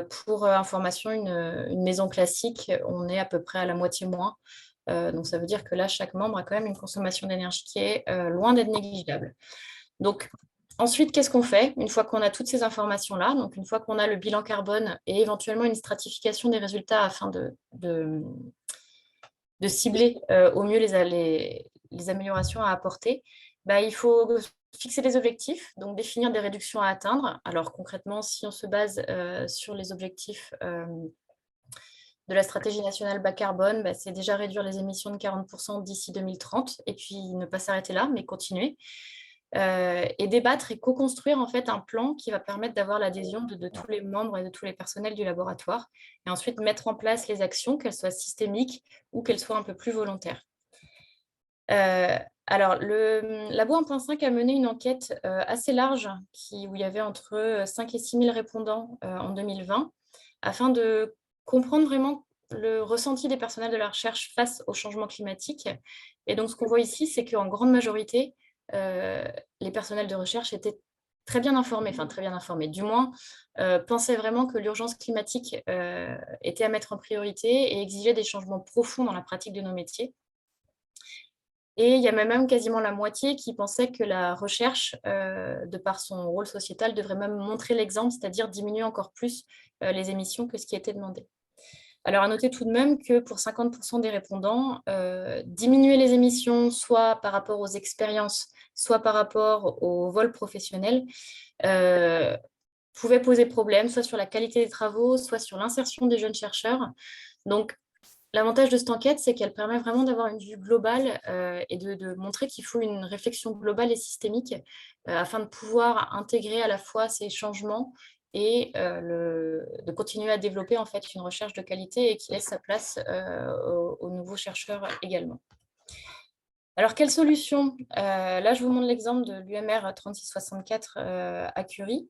Pour information, une maison classique, on est à peu près à la moitié moins. Donc ça veut dire que là, chaque membre a quand même une consommation d'énergie qui est loin d'être négligeable. Donc ensuite, qu'est-ce qu'on fait une fois qu'on a toutes ces informations-là? Donc une fois qu'on a le bilan carbone et éventuellement une stratification des résultats afin de cibler au mieux les améliorations à apporter, il faut fixer des objectifs, donc définir des réductions à atteindre. Alors concrètement, si on se base sur les objectifs de la stratégie nationale bas carbone, c'est déjà réduire les émissions de 40% d'ici 2030 et puis ne pas s'arrêter là, mais continuer. Et débattre et co-construire en fait un plan qui va permettre d'avoir l'adhésion de tous les membres et de tous les personnels du laboratoire et ensuite mettre en place les actions, qu'elles soient systémiques ou qu'elles soient un peu plus volontaires. Alors, le Labo 1.5 a mené une enquête assez large où il y avait entre 5 et 6 000 répondants en 2020 afin de comprendre vraiment le ressenti des personnels de la recherche face au changement climatique. Et donc, ce qu'on voit ici, c'est qu'en grande majorité, les personnels de recherche étaient très bien informés, du moins, pensaient vraiment que l'urgence climatique était à mettre en priorité et exigeait des changements profonds dans la pratique de nos métiers. Et il y a même quasiment la moitié qui pensait que la recherche, de par son rôle sociétal, devrait même montrer l'exemple, c'est-à-dire diminuer encore plus les émissions que ce qui était demandé. Alors, à noter tout de même que pour 50% des répondants, diminuer les émissions, soit par rapport aux expériences, soit par rapport au vol professionnel, pouvait poser problème, soit sur la qualité des travaux, soit sur l'insertion des jeunes chercheurs. Donc, l'avantage de cette enquête, c'est qu'elle permet vraiment d'avoir une vue globale et de montrer qu'il faut une réflexion globale et systémique afin de pouvoir intégrer à la fois ces changements et de continuer à développer en fait une recherche de qualité et qui laisse sa place aux nouveaux chercheurs également. Alors, quelles solutions Là, je vous montre l'exemple de l'UMR 3664 à Curie.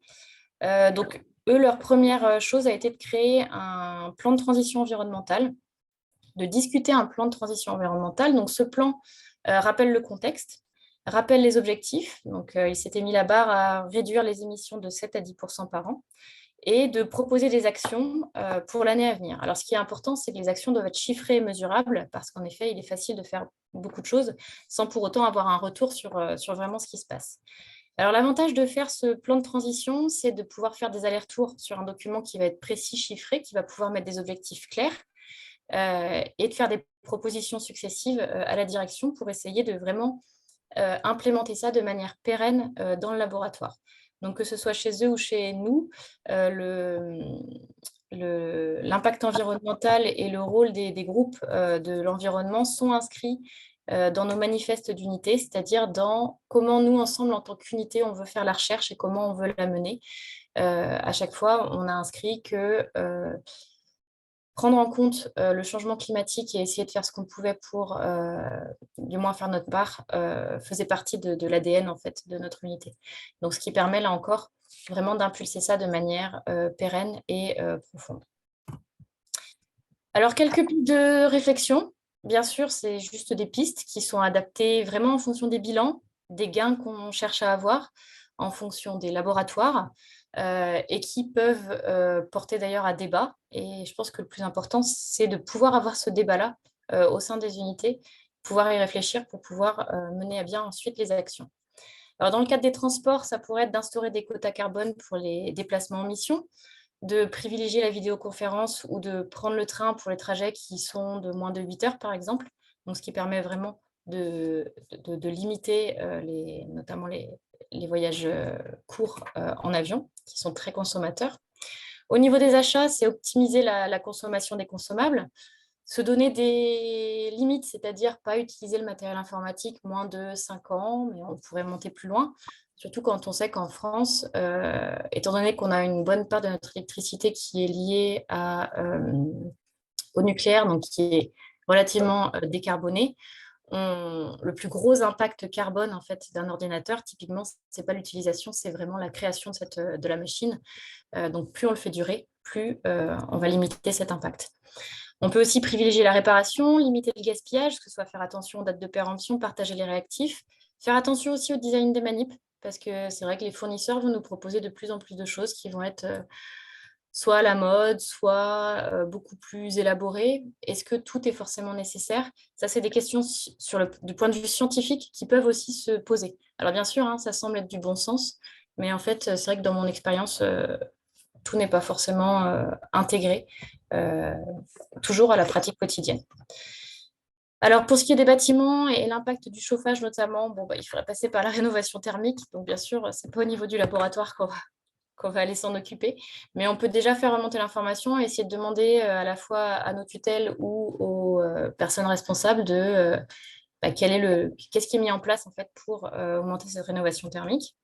Donc, eux, leur première chose a été de créer un plan de transition environnementale, de discuter un plan de transition environnementale. Donc, ce plan rappelle le contexte, rappelle les objectifs. Donc, il s'était mis la barre à réduire les émissions de 7 à 10% par an et de proposer des actions pour l'année à venir. Alors, ce qui est important, c'est que les actions doivent être chiffrées et mesurables parce qu'en effet, il est facile de faire beaucoup de choses sans pour autant avoir un retour sur vraiment ce qui se passe. Alors, l'avantage de faire ce plan de transition, c'est de pouvoir faire des allers-retours sur un document qui va être précis, chiffré, qui va pouvoir mettre des objectifs clairs et de faire des propositions successives à la direction pour essayer de vraiment implémenter ça de manière pérenne dans le laboratoire. Donc, que ce soit chez eux ou chez nous, l'impact environnemental et le rôle des groupes de l'environnement sont inscrits dans nos manifestes d'unité, c'est-à-dire dans comment nous, ensemble, en tant qu'unité, on veut faire la recherche et comment on veut la mener. À chaque fois, on a inscrit que prendre en compte le changement climatique et essayer de faire ce qu'on pouvait pour, du moins, faire notre part, faisait partie de l'ADN, en fait, de notre unité. Donc, ce qui permet, là encore, vraiment d'impulser ça de manière pérenne et profonde. Alors, quelques pistes de réflexion. Bien sûr, c'est juste des pistes qui sont adaptées vraiment en fonction des bilans, des gains qu'on cherche à avoir, en fonction des laboratoires, et qui peuvent porter d'ailleurs à débat. Et je pense que le plus important, c'est de pouvoir avoir ce débat-là au sein des unités, pouvoir y réfléchir pour pouvoir mener à bien ensuite les actions. Alors, dans le cadre des transports, ça pourrait être d'instaurer des quotas carbone pour les déplacements en mission, de privilégier la vidéoconférence ou de prendre le train pour les trajets qui sont de moins de 8 heures, par exemple. Donc, ce qui permet vraiment de limiter notamment les voyages courts en avion, qui sont très consommateurs. Au niveau des achats, c'est optimiser la consommation des consommables, se donner des limites, c'est-à-dire pas utiliser le matériel informatique moins de 5 ans, mais on pourrait monter plus loin, surtout quand on sait qu'en France, étant donné qu'on a une bonne part de notre électricité qui est liée au nucléaire, donc qui est relativement décarboné, le plus gros impact carbone en fait, d'un ordinateur, typiquement, ce n'est pas l'utilisation, c'est vraiment la création de la machine. Donc, plus on le fait durer, plus on va limiter cet impact. On peut aussi privilégier la réparation, limiter le gaspillage, que ce soit faire attention aux dates de péremption, partager les réactifs, faire attention aussi au design des manips, parce que c'est vrai que les fournisseurs vont nous proposer de plus en plus de choses qui vont être soit à la mode, soit beaucoup plus élaborées. Est-ce que tout est forcément nécessaire? Ça, c'est des questions du point de vue scientifique qui peuvent aussi se poser. Alors bien sûr, hein, ça semble être du bon sens, mais en fait, c'est vrai que dans mon expérience, tout n'est pas forcément intégré toujours à la pratique quotidienne. Alors, pour ce qui est des bâtiments et l'impact du chauffage notamment, il faudrait passer par la rénovation thermique. Donc, bien sûr, ce n'est pas au niveau du laboratoire qu'on va aller s'en occuper, mais on peut déjà faire remonter l'information et essayer de demander à la fois à nos tutelles ou aux personnes responsables qu'est-ce qui est mis en place en fait, pour augmenter cette rénovation thermique.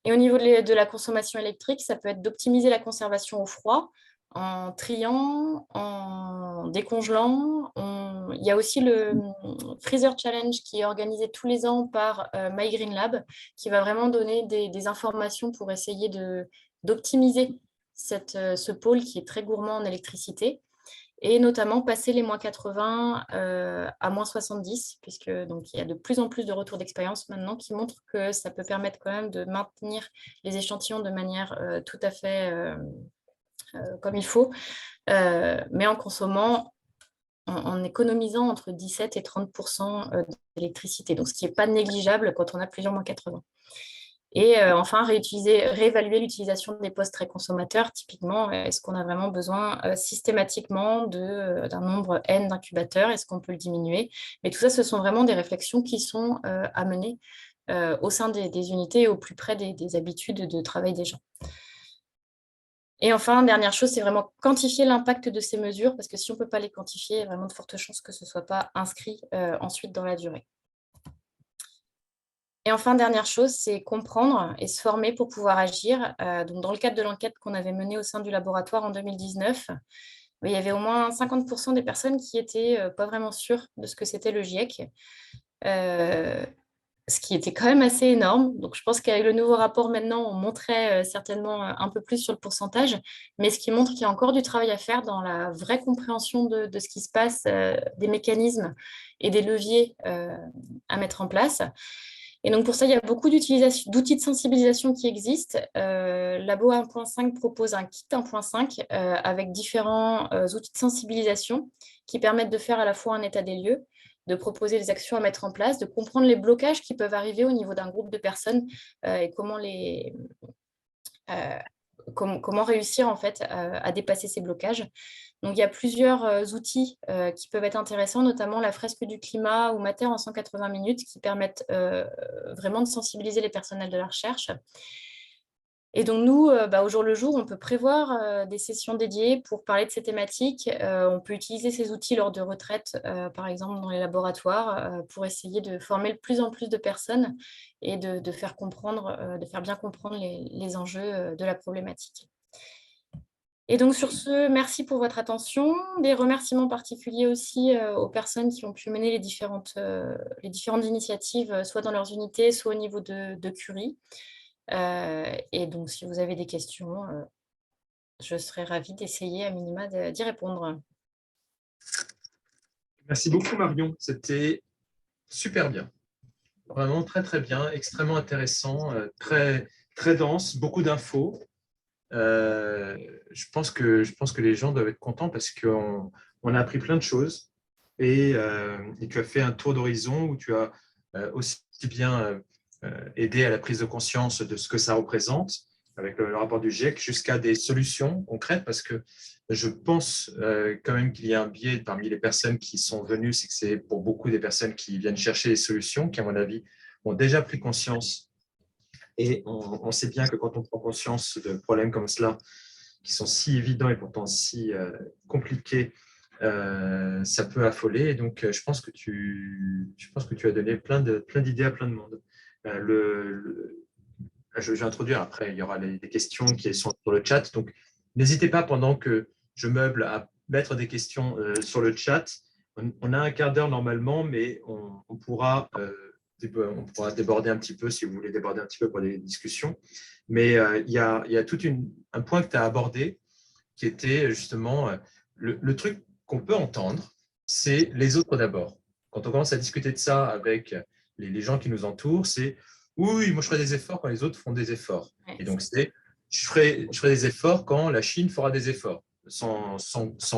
Et au niveau de la consommation électrique, ça peut être d'optimiser la conservation au froid, en triant, en décongelant. Il y a aussi le Freezer Challenge qui est organisé tous les ans par My Green Lab, qui va vraiment donner des informations pour essayer d'optimiser ce pôle qui est très gourmand en électricité, et notamment passer les -80 à -70, puisque donc, il y a de plus en plus de retours d'expérience maintenant qui montrent que ça peut permettre quand même de maintenir les échantillons de manière tout à fait comme il faut, mais en consommant, en économisant entre 17 et 30% d'électricité, donc ce qui n'est pas négligeable quand on a plusieurs -80. Et enfin, réévaluer l'utilisation des postes très consommateurs. Typiquement, est-ce qu'on a vraiment besoin systématiquement d'un nombre N d'incubateurs? Est-ce qu'on peut le diminuer? Mais tout ça, ce sont vraiment des réflexions qui sont à mener au sein des unités et au plus près des habitudes de travail des gens. Et enfin, dernière chose, c'est vraiment quantifier l'impact de ces mesures, parce que si on ne peut pas les quantifier, il y a vraiment de fortes chances que ce ne soit pas inscrit ensuite dans la durée. Et enfin, dernière chose, c'est comprendre et se former pour pouvoir agir. Donc, dans le cadre de l'enquête qu'on avait menée au sein du laboratoire en 2019, il y avait au moins 50% des personnes qui n'étaient pas vraiment sûres de ce que c'était le GIEC, ce qui était quand même assez énorme. Donc, je pense qu'avec le nouveau rapport, maintenant, on montrait certainement un peu plus sur le pourcentage, mais ce qui montre qu'il y a encore du travail à faire dans la vraie compréhension de ce qui se passe, des mécanismes et des leviers à mettre en place. Et donc, pour ça, il y a beaucoup d'outils de sensibilisation qui existent. Labo 1.5 propose un kit 1.5 avec différents outils de sensibilisation qui permettent de faire à la fois un état des lieux, de proposer les actions à mettre en place, de comprendre les blocages qui peuvent arriver au niveau d'un groupe de personnes et comment réussir en fait à dépasser ces blocages. Donc, il y a plusieurs outils qui peuvent être intéressants, notamment la fresque du climat ou Mater en 180 minutes, qui permettent vraiment de sensibiliser les personnels de la recherche. Et donc, nous, au jour le jour, on peut prévoir des sessions dédiées pour parler de ces thématiques. On peut utiliser ces outils lors de retraites, par exemple dans les laboratoires, pour essayer de former de plus en plus de personnes et de faire bien comprendre les enjeux de la problématique. Et donc, sur ce, merci pour votre attention. Des remerciements particuliers aussi aux personnes qui ont pu mener les différentes initiatives, soit dans leurs unités, soit au niveau de Curie. Et donc, si vous avez des questions, je serais ravie d'essayer à minima d'y répondre. Merci beaucoup, Marion. C'était super bien. Vraiment très, très bien, extrêmement intéressant, très, très dense, beaucoup d'infos. Je pense que les gens doivent être contents parce qu'on a appris plein de choses et tu as fait un tour d'horizon où tu as aussi bien aidé à la prise de conscience de ce que ça représente avec le rapport du GIEC jusqu'à des solutions concrètes, parce que je pense quand même qu'il y a un biais parmi les personnes qui sont venues, c'est que c'est pour beaucoup des personnes qui viennent chercher des solutions qui, à mon avis, ont déjà pris conscience. Et on sait bien que quand on prend conscience de problèmes comme cela, qui sont si évidents et pourtant si compliqués, ça peut affoler. Et donc, je pense que tu as donné plein d'idées à plein de monde. Je vais introduire après, il y aura des questions qui sont sur le chat. Donc, n'hésitez pas pendant que je meuble à mettre des questions sur le chat. On a un quart d'heure normalement, mais on pourra déborder un petit peu si vous voulez déborder un petit peu pour des discussions. Mais il y a tout un point que tu as abordé qui était justement le truc qu'on peut entendre, c'est les autres d'abord. Quand on commence à discuter de ça avec les gens qui nous entourent, c'est oui, moi je ferai des efforts quand les autres font des efforts. Et donc, c'est je ferai des efforts quand la Chine fera des efforts, sans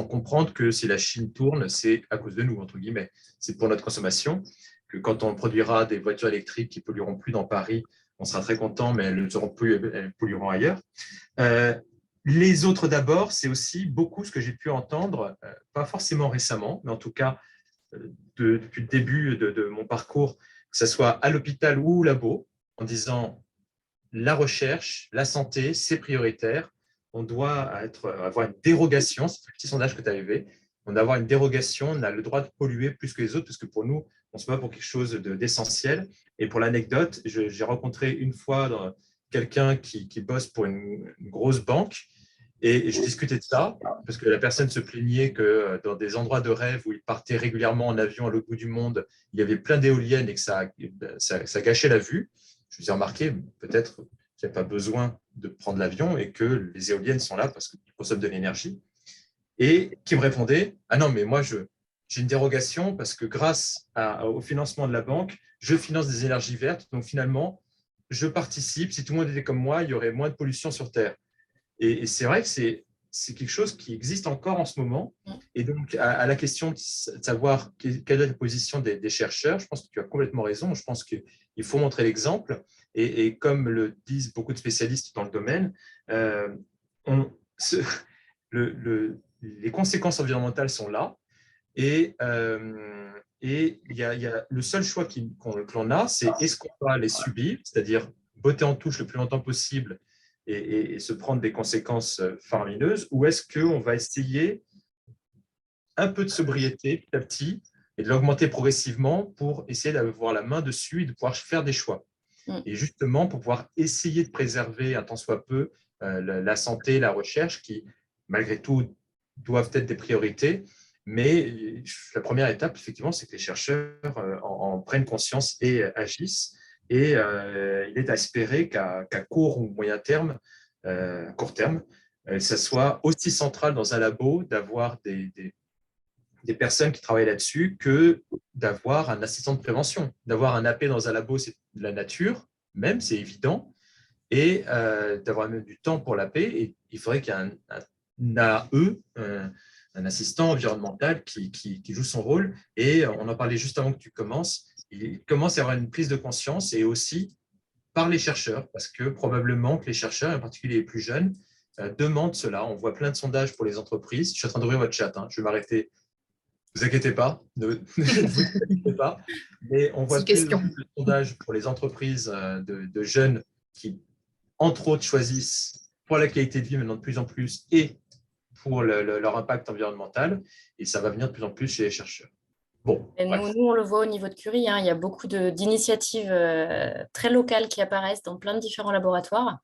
comprendre que si la Chine tourne, c'est à cause de nous, entre guillemets. C'est pour notre consommation, que quand on produira des voitures électriques qui ne pollueront plus dans Paris, on sera très content, mais elles pollueront ailleurs. Les autres d'abord, c'est aussi beaucoup ce que j'ai pu entendre, pas forcément récemment, mais en tout cas depuis le début de mon parcours, que ce soit à l'hôpital ou au labo, en disant la recherche, la santé, c'est prioritaire. On doit avoir une dérogation, c'est le petit sondage que tu avais fait, on doit avoir une dérogation, on a le droit de polluer plus que les autres, parce que pour nous, on se bat pour quelque chose d'essentiel. Et pour l'anecdote, j'ai rencontré une fois quelqu'un qui bosse pour une grosse banque, Et je discutais de ça, parce que la personne se plaignait que dans des endroits de rêve où il partait régulièrement en avion à l'autre bout du monde, il y avait plein d'éoliennes et que ça gâchait la vue. Je me suis remarqué, peut-être qu'il n'y a pas besoin de prendre l'avion et que les éoliennes sont là parce qu'ils consomment de l'énergie. Et qui me répondait, ah non, mais moi, j'ai une dérogation parce que grâce au financement de la banque, je finance des énergies vertes. Donc finalement, je participe. Si tout le monde était comme moi, il y aurait moins de pollution sur Terre. Et c'est vrai que c'est quelque chose qui existe encore en ce moment. Et donc, à la question de savoir quelle est la position des chercheurs, je pense que tu as complètement raison. Je pense qu'il faut montrer l'exemple. Et comme le disent beaucoup de spécialistes dans le domaine, on, ce, les conséquences environnementales sont là. Et le seul choix que l'on a, c'est est-ce qu'on va les subir, c'est-à-dire botter en touche le plus longtemps possible et se prendre des conséquences faramineuses, ou est-ce qu'on va essayer un peu de sobriété petit à petit et de l'augmenter progressivement pour essayer d'avoir la main dessus et de pouvoir faire des choix. Et justement, pour pouvoir essayer de préserver un tant soit peu la santé, la recherche, qui, malgré tout, doivent être des priorités. Mais la première étape, effectivement, c'est que les chercheurs en prennent conscience et agissent. Et il est à espérer qu'à court ou moyen terme, court terme, ça soit aussi central dans un labo d'avoir des personnes qui travaillent là-dessus que d'avoir un assistant de prévention. D'avoir un AP dans un labo, c'est de la nature, même, c'est évident, et d'avoir même du temps pour l'AP. Et il faudrait qu'il y ait un AE, un assistant environnemental qui joue son rôle. Et on en parlait juste avant que tu commences. Il commence à y avoir une prise de conscience et aussi par les chercheurs, parce que probablement que les chercheurs, en particulier les plus jeunes, demandent cela. On voit plein de sondages pour les entreprises. Je suis en train d'ouvrir votre chat, hein. Je vais m'arrêter. Ne vous inquiétez pas, ne vous inquiétez pas. Mais on voit de plus en plus de sondages pour les entreprises de jeunes qui, entre autres, choisissent pour la qualité de vie maintenant de plus en plus et pour leur impact environnemental. Et ça va venir de plus en plus chez les chercheurs. Bon, Et nous, on le voit au niveau de Curie, hein, il y a beaucoup d'initiatives très locales qui apparaissent dans plein de différents laboratoires.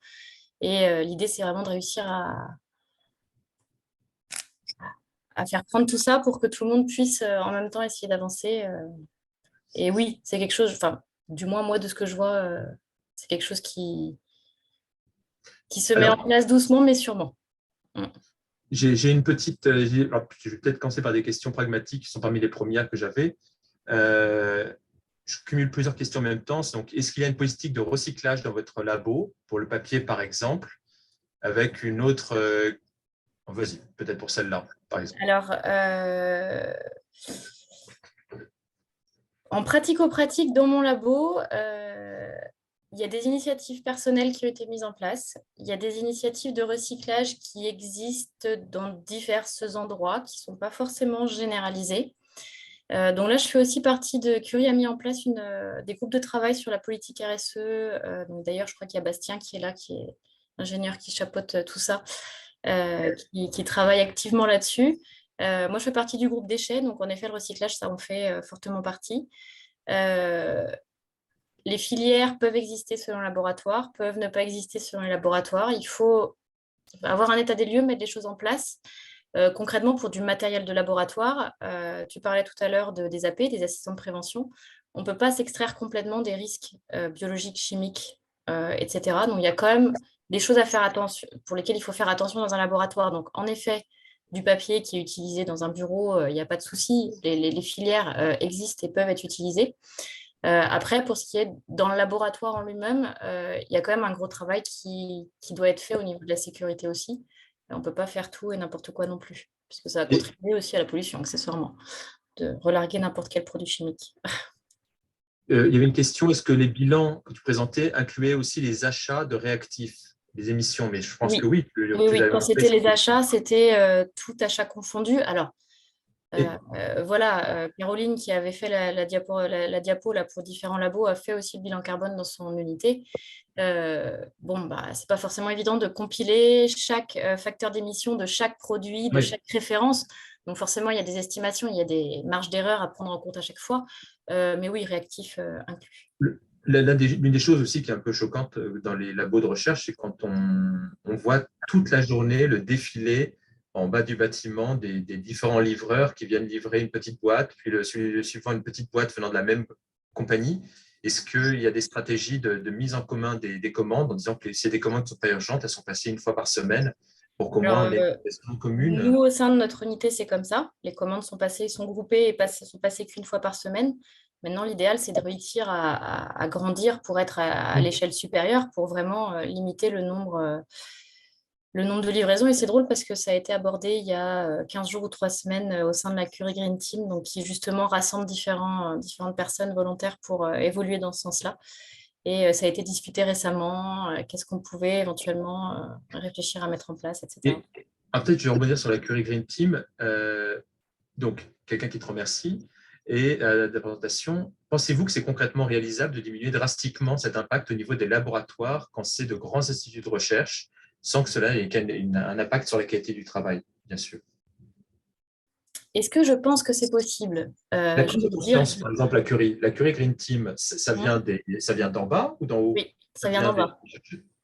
Et l'idée, c'est vraiment de réussir à faire prendre tout ça pour que tout le monde puisse en même temps essayer d'avancer. Et oui, c'est quelque chose, enfin, du moins moi de ce que je vois, c'est quelque chose qui se met en place doucement mais sûrement. J'ai une petite. Je vais peut-être commencer par des questions pragmatiques qui sont parmi les premières que j'avais. Je cumule plusieurs questions en même temps. Donc, est-ce qu'il y a une politique de recyclage dans votre labo, pour le papier par exemple, avec une autre. Vas-y, peut-être pour celle-là, par exemple. Alors, en pratico-pratique dans mon labo, il y a des initiatives personnelles qui ont été mises en place. Il y a des initiatives de recyclage qui existent dans divers endroits, qui ne sont pas forcément généralisées. Donc là, je fais aussi partie de Curie a mis en place des groupes de travail sur la politique RSE. D'ailleurs, je crois qu'il y a Bastien qui est là, qui est ingénieur qui chapeaute tout ça, qui travaille activement là-dessus. Moi, je fais partie du groupe déchets, donc en effet, le recyclage, ça en fait fortement partie. Les filières peuvent exister selon le laboratoire, peuvent ne pas exister selon les laboratoires. Il faut avoir un état des lieux, mettre des choses en place. Concrètement, pour du matériel de laboratoire, tu parlais tout à l'heure des AP, des assistants de prévention. On ne peut pas s'extraire complètement des risques biologiques, chimiques, etc. Donc, il y a quand même des choses à faire attention, pour lesquelles il faut faire attention dans un laboratoire. Donc, en effet, du papier qui est utilisé dans un bureau, il n'y a pas de souci. Les filières existent et peuvent être utilisées. Après, pour ce qui est dans le laboratoire en lui-même, il y a quand même un gros travail qui doit être fait au niveau de la sécurité aussi. Et on ne peut pas faire tout et n'importe quoi non plus, puisque ça va contribuer aussi à la pollution, accessoirement, de relarguer n'importe quel produit chimique. Il y avait une question, est-ce que les bilans que tu présentais incluaient aussi les achats de réactifs, les émissions? Mais je pense que oui. Oui, quand c'était les achats, c'était tout achat confondu. Alors, voilà, Caroline qui avait fait la diapo là, pour différents labos a fait aussi le bilan carbone dans son unité. C'est pas forcément évident de compiler chaque facteur d'émission de chaque produit, de chaque référence. Donc forcément, il y a des estimations, il y a des marges d'erreur à prendre en compte à chaque fois. Mais oui, réactif inclus. L'une des choses aussi qui est un peu choquante dans les labos de recherche, c'est quand on voit toute la journée le défilé en bas du bâtiment des différents livreurs qui viennent livrer une petite boîte, puis le suivant une petite boîte venant de la même compagnie. Est-ce qu'il y a des stratégies de mise en commun des commandes en disant que si des commandes ne sont pas urgentes, elles sont passées une fois par semaine pour qu'au Alors, moins on ait une gestion commune? nous, au sein de notre unité, c'est comme ça. Les commandes sont passées, sont groupées et sont passées qu'une fois par semaine. Maintenant, l'idéal, c'est de réussir à grandir pour être à l'échelle supérieure, pour vraiment limiter le nombre de livraisons. Et c'est drôle parce que ça a été abordé il y a 15 jours ou 3 semaines au sein de la Curie Green Team, donc qui justement rassemble différentes personnes volontaires pour évoluer dans ce sens-là. Et ça a été discuté récemment, qu'est-ce qu'on pouvait éventuellement réfléchir à mettre en place, etc. Et peut-être je vais rebondir sur la Curie Green Team. Donc, quelqu'un qui te remercie. Et de la présentation, pensez-vous que c'est concrètement réalisable de diminuer drastiquement cet impact au niveau des laboratoires quand c'est de grands instituts de recherche, sans que cela ait un impact sur la qualité du travail, bien sûr? Est-ce que je pense que c'est possible? La Je prise de vais dire, conscience, par exemple, la Curie Green Team, ça vient d'en bas ou d'en haut? oui, ça Ça vient vient d'en bas.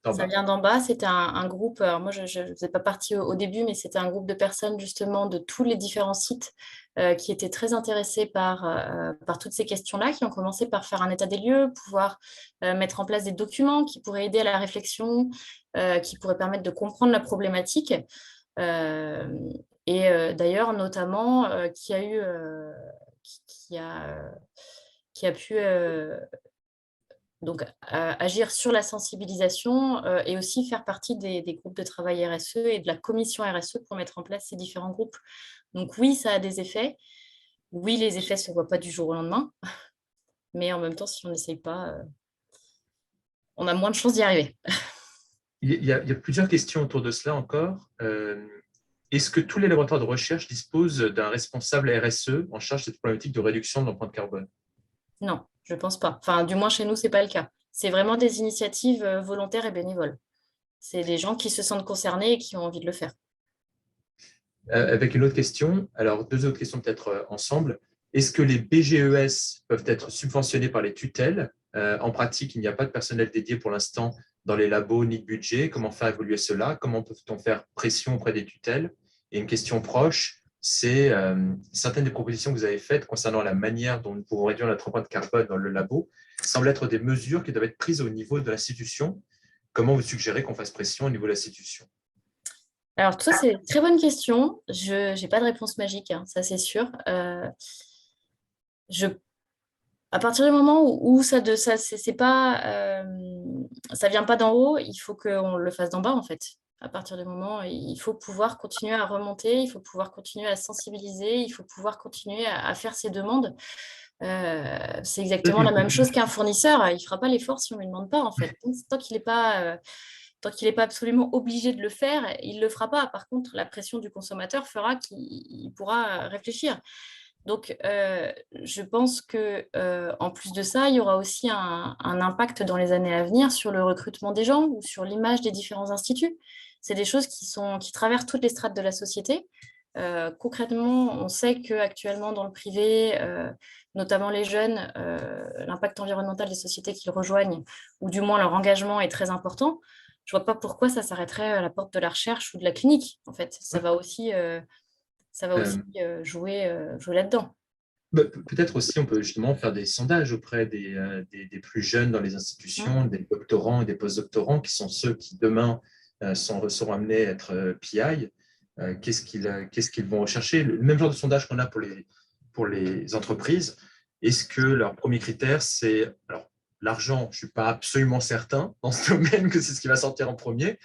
d'en Ça bas. vient d'en bas. C'était un groupe, alors moi je ne faisais pas partie au début, mais c'était un groupe de personnes justement de tous les différents sites qui étaient très intéressés par toutes ces questions-là, qui ont commencé par faire un état des lieux, pouvoir mettre en place des documents qui pourraient aider à la réflexion, qui pourraient permettre de comprendre la problématique. Euh, D'ailleurs, notamment, qui a, qui a pu donc agir sur la sensibilisation et aussi faire partie des groupes de travail RSE et de la commission RSE pour mettre en place ces différents groupes. Donc oui, ça a des effets. Oui, les effets ne se voient pas du jour au lendemain, mais en même temps, si on n'essaye pas, on a moins de chances d'y arriver. Il y a plusieurs questions autour de cela encore. Est-ce que tous les laboratoires de recherche disposent d'un responsable RSE en charge de cette problématique de réduction de l'empreinte carbone? Non, je ne pense pas. Enfin, du moins chez nous, ce n'est pas le cas. C'est vraiment des initiatives volontaires et bénévoles. C'est des gens qui se sentent concernés et qui ont envie de le faire. Avec une autre question, alors deux autres questions peut-être ensemble. Est-ce que les BGES peuvent être subventionnés par les tutelles? En pratique, il n'y a pas de personnel dédié pour l'instant dans les labos ni de budget. Comment faire évoluer cela? Comment peut-on faire pression auprès des tutelles? Et une question proche, c'est certaines des propositions que vous avez faites concernant la manière dont nous pouvons réduire notre empreinte carbone dans le labo semblent être des mesures qui doivent être prises au niveau de l'institution. Comment vous suggérez qu'on fasse pression au niveau de l'institution? Alors, tout ça, c'est une très bonne question. Je n'ai pas de réponse magique, hein, ça c'est sûr. Je, à partir du moment où c'est pas, ça vient pas d'en haut, il faut qu'on le fasse d'en bas, en fait. À partir du moment, il faut pouvoir continuer à remonter, il faut pouvoir continuer à sensibiliser, il faut pouvoir continuer à faire ses demandes. C'est exactement la même chose qu'un fournisseur. Il ne fera pas l'effort si on ne lui demande pas, en fait. Tant qu'il n'est pas, tant qu'il n'est pas absolument obligé de le faire, il ne le fera pas. Par contre, la pression du consommateur fera qu'il pourra réfléchir. Donc, je pense que en plus de ça, il y aura aussi un impact dans les années à venir sur le recrutement des gens ou sur l'image des différents instituts. C'est des choses qui traversent toutes les strates de la société. Concrètement, on sait qu'actuellement dans le privé, notamment les jeunes, l'impact environnemental des sociétés qu'ils rejoignent, ou du moins leur engagement est très important. Je ne vois pas pourquoi ça s'arrêterait à la porte de la recherche ou de la clinique. En fait, ça va aussi jouer là-dedans. Peut-être aussi, on peut justement faire des sondages auprès des plus jeunes dans les institutions, des doctorants et des post-doctorants, qui sont ceux qui demain seront amenés à être PI. Qu'est-ce qu'ils vont rechercher? Le même genre de sondage qu'on a pour les entreprises. Est-ce que leur premier critère, c'est… Alors, l'argent, je ne suis pas absolument certain dans ce domaine que c'est ce qui va sortir en premier,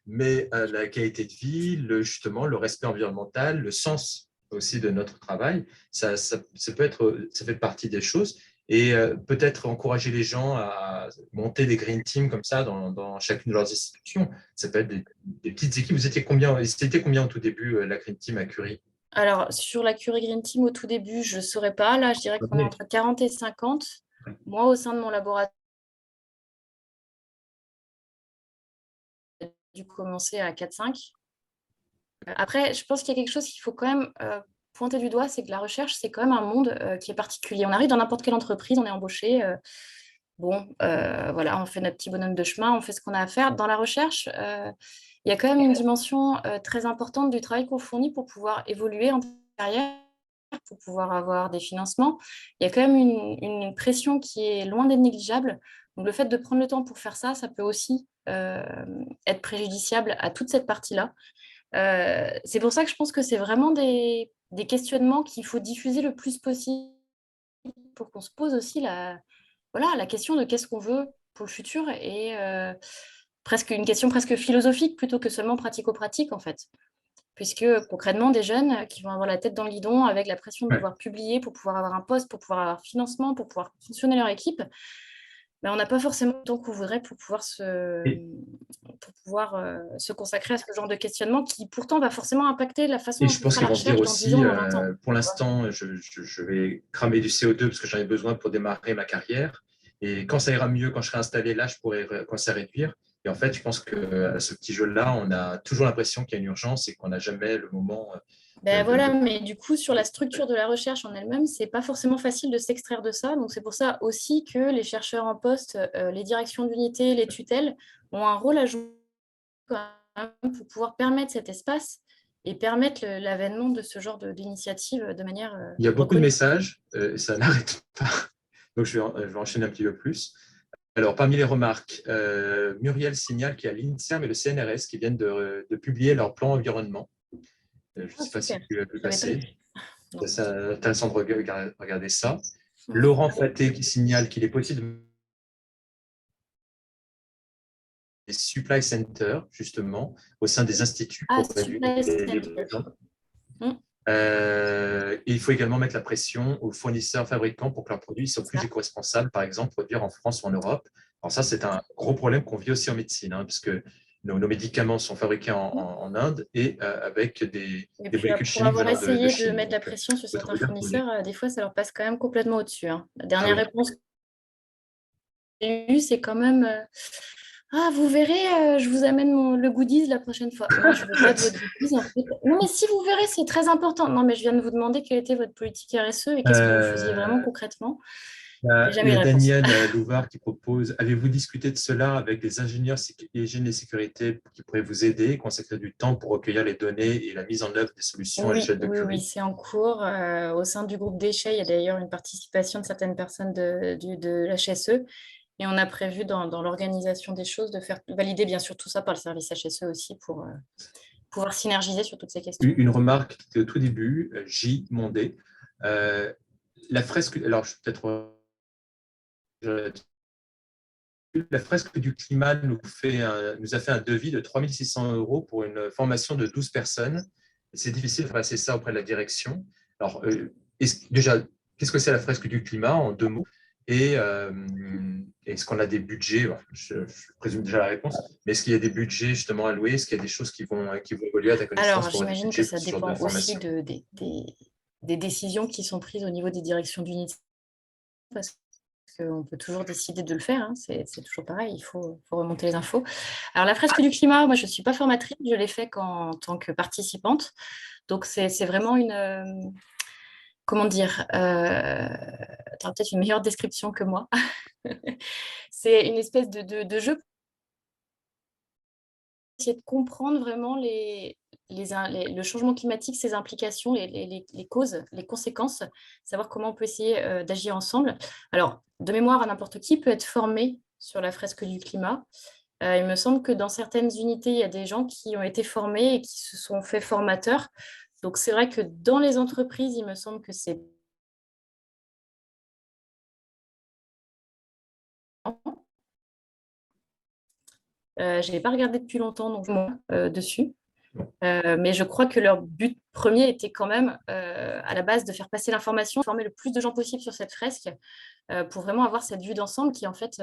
mais la qualité de vie, justement, le respect environnemental, le sens aussi de notre travail, ça fait partie des choses. Et peut-être encourager les gens à monter des green teams comme ça dans chacune de leurs institutions. Ça peut être des petites équipes. C'était combien au tout début, la green team à Curie? Alors, sur la Curie Green Team, au tout début, je ne saurais pas. Là, je dirais qu'on est entre 40 et 50. Moi, au sein de mon laboratoire, j'ai dû commencer à 4-5. Après, je pense qu'il y a quelque chose qu'il faut quand même pointer du doigt, c'est que la recherche, c'est quand même un monde qui est particulier. On arrive dans n'importe quelle entreprise, on est embauché. bon, voilà, on fait notre petit bonhomme de chemin, on fait ce qu'on a à faire. Dans la recherche, il y a quand même une dimension très importante du travail qu'on fournit pour pouvoir évoluer en carrière, pour pouvoir avoir des financements. Il y a quand même une pression qui est loin d'être négligeable. Donc, le fait de prendre le temps pour faire ça, ça peut aussi être préjudiciable à toute cette partie-là. C'est pour ça que je pense que c'est vraiment des questionnements qu'il faut diffuser le plus possible pour qu'on se pose aussi voilà, la question de qu'est-ce qu'on veut pour le futur et presque une question presque philosophique plutôt que seulement pratico-pratique en fait. Puisque concrètement, des jeunes qui vont avoir la tête dans le guidon avec la pression de Ouais. devoir publier pour pouvoir avoir un poste, pour pouvoir avoir financement, pour pouvoir fonctionner leur équipe, ben, on n'a pas forcément le temps qu'on voudrait pour pouvoir Et, se consacrer à ce genre de questionnement qui pourtant va forcément impacter la façon et dont je on pense fera qu'ils la vont se dire recherche dans 10 ans, aussi, dans 20 ans. pour l'instant, je vais cramer du CO2 parce que j'en ai besoin pour démarrer ma carrière. Et quand ça ira mieux, quand je serai installé là, je pourrai commencer à réduire. Et en fait, je pense qu'à ce petit jeu-là, on a toujours l'impression qu'il y a une urgence et qu'on n'a jamais le moment Ben voilà, de... mais du coup, sur la structure de la recherche en elle-même, c'est pas forcément facile de s'extraire de ça. Donc, c'est pour ça aussi que les chercheurs en poste, les directions d'unité, les tutelles ont un rôle à jouer quand même pour pouvoir permettre cet espace et permettre l'avènement de ce genre d'initiative de manière Il y a beaucoup de reconnue. messages, ça n'arrête pas. Donc, je vais enchaîner un petit peu plus. Alors, parmi les remarques, Muriel signale qu'il y a l'INSERM et le CNRS qui viennent de publier leur plan environnement. Je ne Ah, sais pas si super. tu as pu Je l'avais pas passer. vu. Non. C'est intéressant de regarder ça. Mhm. Laurent Faté qui signale qu'il est possible de des supply centers, justement, au sein des instituts Ah, pour réduire supply les center. livraisons. Mhm, Et il faut également mettre la pression aux fournisseurs fabricants pour que leurs produits soient c'est plus ça. éco-responsables, par exemple, produire en France ou en Europe. Alors ça, c'est un gros problème qu'on vit aussi en médecine, hein, puisque nos médicaments sont fabriqués Mhm. en Inde et avec Et des puis, molécules pour chimiques avoir venant de essayé de Chine. mettre la Donc, pression sur il faut certains trouver bien qu'on est. fournisseurs, des fois, ça leur passe quand même complètement au-dessus, hein. La Ah dernière oui. réponse que j'ai eue, c'est quand même ah, vous verrez, je vous amène le goodies la prochaine fois. Non, je ne veux pas de votre goodies, en fait. Non, mais si vous verrez, c'est très important. Non, mais je viens de vous demander quelle était votre politique RSE et qu'est-ce que vous faisiez vraiment Euh, concrètement. J'ai Il jamais y eu a de réponse. Daniel Louvard qui propose, avez-vous discuté de cela avec les ingénieurs hygiène et sécurité qui pourraient vous aider, consacrer du temps pour recueillir les données et la mise en œuvre des solutions à Oui, l'échelle de oui, oui, Curie? c'est en cours. Au sein du groupe déchets, il y a d'ailleurs une participation de certaines personnes de l'HSE. Et on a prévu dans l'organisation des choses de faire valider bien sûr tout ça par le service HSE aussi pour pouvoir synergiser sur toutes ces questions. Une remarque qui était au tout début, J. Mondé. Euh, la fresque, alors je peut-être la fresque du climat nous a fait un devis de 3 600 € pour une formation de 12 personnes. C'est difficile de passer ça auprès de la direction. Alors, déjà, qu'est-ce que c'est la fresque du climat en deux mots? Et est-ce qu'on a des budgets? Je présume déjà la réponse, mais est-ce qu'il y a des budgets justement alloués? Est-ce qu'il y a des choses qui vont évoluer à ta connaissance Alors, pour avoir des j'imagine que budgets ça pour ce genre de dépend aussi formation? des décisions qui sont prises au niveau des directions d'unité, parce qu'on peut toujours décider de le faire, hein, c'est toujours pareil, faut remonter les infos. Alors, la fresque du climat, moi, je ne suis pas formatrice, je l'ai fait qu'en tant que participante. Donc, c'est vraiment comment dire, tu as peut-être une meilleure description que moi. C'est une espèce de jeu essayer de comprendre vraiment le changement climatique, ses implications, les causes, les conséquences, savoir comment on peut essayer d'agir ensemble. Alors, de mémoire, à n'importe qui peut être formé sur la fresque du climat. Il me semble que dans certaines unités, il y a des gens qui ont été formés et qui se sont fait formateurs. Donc, c'est vrai que dans les entreprises, il me semble que c'est je n'ai pas regardé depuis longtemps donc, dessus. Mais je crois que leur but premier était quand même, à la base, de faire passer l'information, former le plus de gens possible sur cette fresque, pour vraiment avoir cette vue d'ensemble qui, en fait,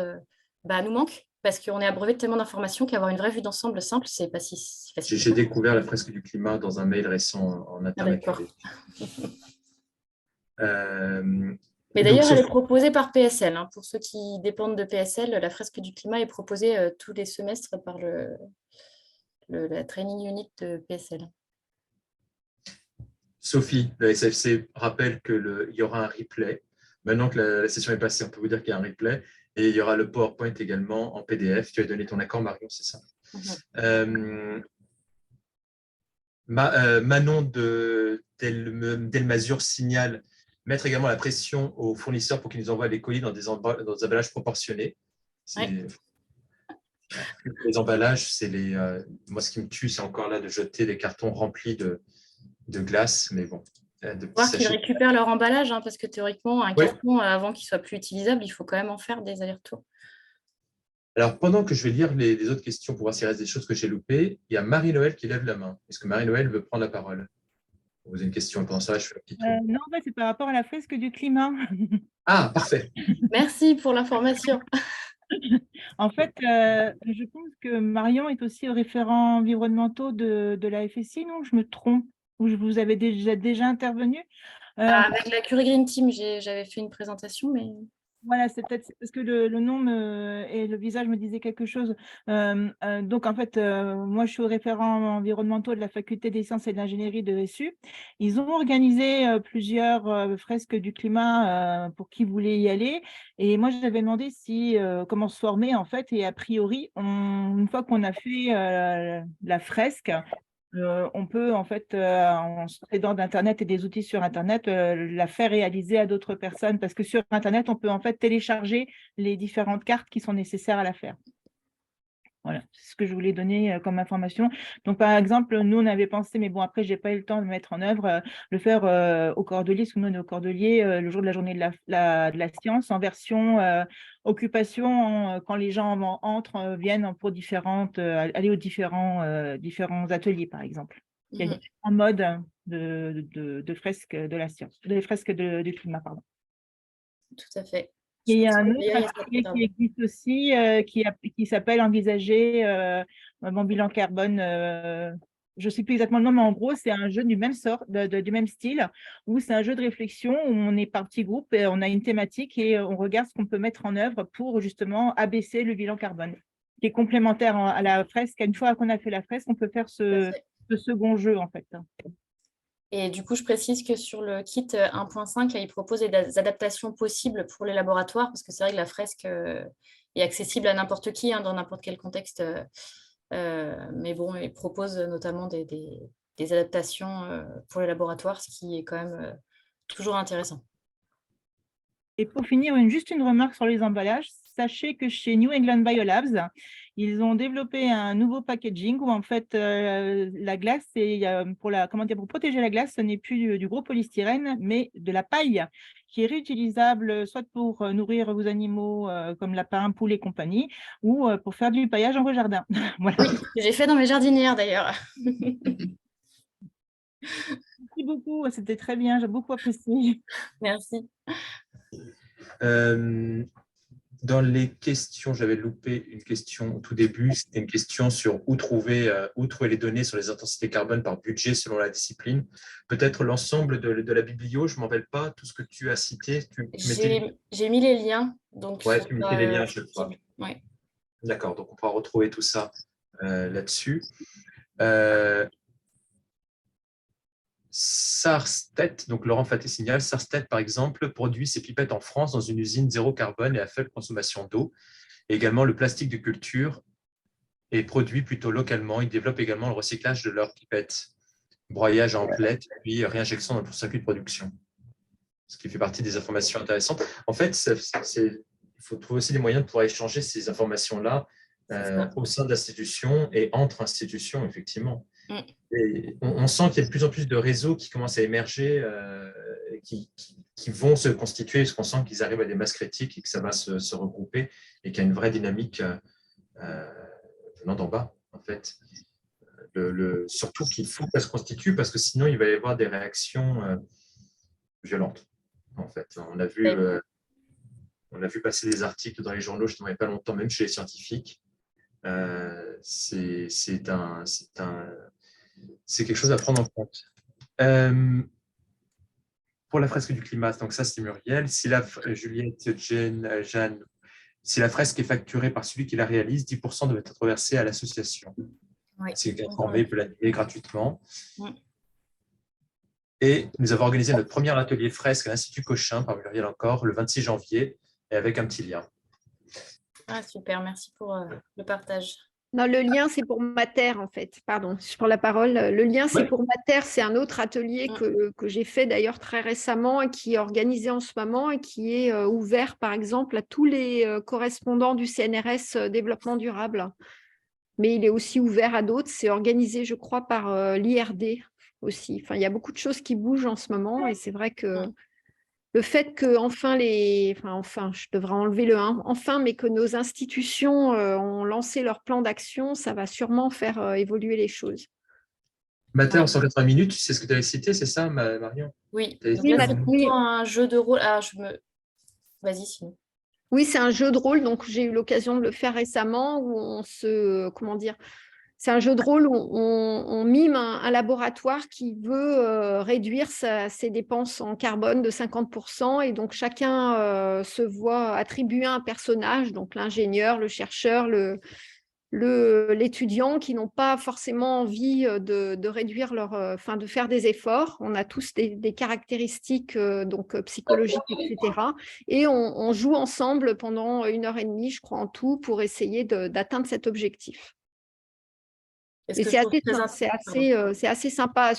nous manque, parce qu'on est abreuvé de tellement d'informations qu'avoir une vraie vue d'ensemble simple, c'est pas si facile que J'ai ça. découvert la fresque du climat dans un mail récent en Ah, d'accord. intermaculé. Euh, Mais donc, d'ailleurs, elle sauf est proposée par PSL, hein. Pour ceux qui dépendent de PSL, la fresque du climat est proposée tous les semestres par la training unit de PSL. Sophie, la SFC, rappelle qu'il y aura un replay. Maintenant que la session est passée, on peut vous dire qu'il y a un replay. Et il y aura le PowerPoint également en PDF. Tu as donné ton accord, Marion, c'est ça? Manon Delmazur signale mettre également la pression aux fournisseurs pour qu'ils nous envoient les colis dans des emballages proportionnés. Les emballages, moi, ce qui me tue, c'est encore là de jeter des cartons remplis de glace, mais bon. Voir qu'ils récupèrent leur emballage, hein, parce que théoriquement, un carton, avant qu'il soit plus utilisable, il faut quand même en faire des allers-retours. Alors, pendant que je vais lire les autres questions pour voir s'il reste des choses que j'ai loupées, il y a Marie-Noël qui lève la main. Est-ce que Marie-Noël veut prendre la parole? Vous avez une question, pendant ça, je fais un petit tour. Non, c'est par rapport à la fresque du climat. Ah, parfait. Merci pour l'information. En fait, je pense que Marion est aussi référent environnementaux de la FSI, non? Je me trompe? Ou vous avez déjà intervenu? Avec la Curie Green Team, j'avais fait une présentation, mais… Voilà, c'est peut-être parce que le nom et le visage me disaient quelque chose. Donc, en fait, moi, je suis au référent environnementaux de la faculté des sciences et de l'ingénierie de SU. Ils ont organisé plusieurs fresques du climat pour qui voulait y aller. Et moi, j'avais demandé comment se former, en fait. Et a priori, une fois qu'on a fait la fresque, on peut, en fait, en s'aidant d'Internet et des outils sur Internet, la faire réaliser à d'autres personnes parce que sur Internet, on peut en fait télécharger les différentes cartes qui sont nécessaires à la faire. Voilà, c'est ce que je voulais donner comme information. Donc, par exemple, nous, on avait pensé, mais bon, après, je n'ai pas eu le temps de mettre en œuvre, le faire au Cordelier, parce que nous, on est au Cordelier, le jour de la journée de la science, en version occupation, quand les gens entrent, viennent pour aller aux différents ateliers, par exemple. Il y a différents modes de fresques de la science, de fresques du climat, pardon. Tout à fait. Il y a un autre atelier qui existe aussi, qui s'appelle Envisager mon bilan carbone. Je ne sais plus exactement le nom, mais en gros, c'est un jeu du même sort, du même style, où c'est un jeu de réflexion où on est par petits groupes, et on a une thématique et on regarde ce qu'on peut mettre en œuvre pour justement abaisser le bilan carbone, qui est complémentaire à la fresque. Une fois qu'on a fait la fresque, on peut faire ce second jeu, en fait. Et du coup, je précise que sur le kit 1.5, il propose des adaptations possibles pour les laboratoires, parce que c'est vrai que la fresque est accessible à n'importe qui, hein, dans n'importe quel contexte. Mais bon, il propose notamment des adaptations pour les laboratoires, ce qui est quand même toujours intéressant. Et pour finir, juste une remarque sur les emballages. Sachez que chez New England Biolabs, ils ont développé un nouveau packaging où en fait la glace, pour protéger la glace, ce n'est plus du gros polystyrène, mais de la paille qui est réutilisable soit pour nourrir vos animaux comme lapins, poules et compagnie, ou pour faire du paillage en vos jardins. Voilà. Oui, j'ai fait dans mes jardinières d'ailleurs. Merci beaucoup, c'était très bien, j'ai beaucoup apprécié. Merci. Dans les questions, j'avais loupé une question au tout début. C'était une question sur où trouver les données sur les intensités carbone par budget selon la discipline. Peut-être l'ensemble de la biblio, je ne m'en rappelle pas, tout ce que tu as cité. J'ai mis les liens. Oui, tu mettais les liens à chaque fois. Ouais. D'accord, donc on pourra retrouver tout ça là-dessus. Sarstedt, donc Laurent Faté signale, Sarstedt par exemple produit ses pipettes en France dans une usine zéro carbone et à faible consommation d'eau. Également, le plastique de culture est produit plutôt localement. Ils développent également le recyclage de leurs pipettes, broyage en pellet, puis réinjection dans le circuit de production. Ce qui fait partie des informations intéressantes. En fait, il faut trouver aussi des moyens de pouvoir échanger ces informations-là au sein de l'institution et entre institutions, effectivement. Et on sent qu'il y a de plus en plus de réseaux qui commencent à émerger, qui vont se constituer, parce qu'on sent qu'ils arrivent à des masses critiques et que ça va se regrouper et qu'il y a une vraie dynamique venant d'en bas, en fait. Surtout qu'il faut que ça se constitue, parce que sinon, il va y avoir des réactions violentes, en fait. On a vu passer des articles dans les journaux, je ne il n'y a pas longtemps, même chez les scientifiques. C'est quelque chose à prendre en compte. Pour la fresque du climat, donc ça c'est Muriel. Juliette, Jeanne, si la fresque est facturée par celui qui la réalise, 10% doit être versé à l'association. Oui. C'est informé, peut l'annuler gratuitement. Oui. Et nous avons organisé notre premier atelier fresque à l'Institut Cochin, par Muriel encore, le 26 janvier, et avec un petit lien. Ah, super, merci pour le partage. Non, le lien, c'est pour Mater, en fait. Pardon, je prends la parole. Le lien, c'est Ouais. pour Mater. C'est un autre atelier que j'ai fait d'ailleurs très récemment et qui est organisé en ce moment et qui est ouvert, par exemple, à tous les correspondants du CNRS Développement durable. Mais il est aussi ouvert à d'autres. C'est organisé, je crois, par l'IRD aussi. Enfin, il y a beaucoup de choses qui bougent en ce moment et c'est vrai que le fait que je devrais enlever le enfin, mais que nos institutions ont lancé leur plan d'action, ça va sûrement faire évoluer les choses. Mater en Ouais. 180 minutes, c'est ce que tu avais cité, c'est ça, Marion? Oui, T'avais donc dit- là, c'est plutôt un jeu de rôle. Alors, vas-y, sinon. Oui, c'est un jeu de rôle, donc j'ai eu l'occasion de le faire récemment où comment dire, c'est un jeu de rôle où on mime un laboratoire qui veut réduire ses dépenses en carbone de 50% et donc chacun se voit attribuer un personnage, donc l'ingénieur, le chercheur, l'étudiant qui n'ont pas forcément envie de réduire de faire des efforts. On a tous des caractéristiques psychologiques, etc. Et on joue ensemble pendant 1 heure et demie, je crois, en tout, pour essayer d'atteindre cet objectif. Et ce Et que je trouve très c'est assez sympa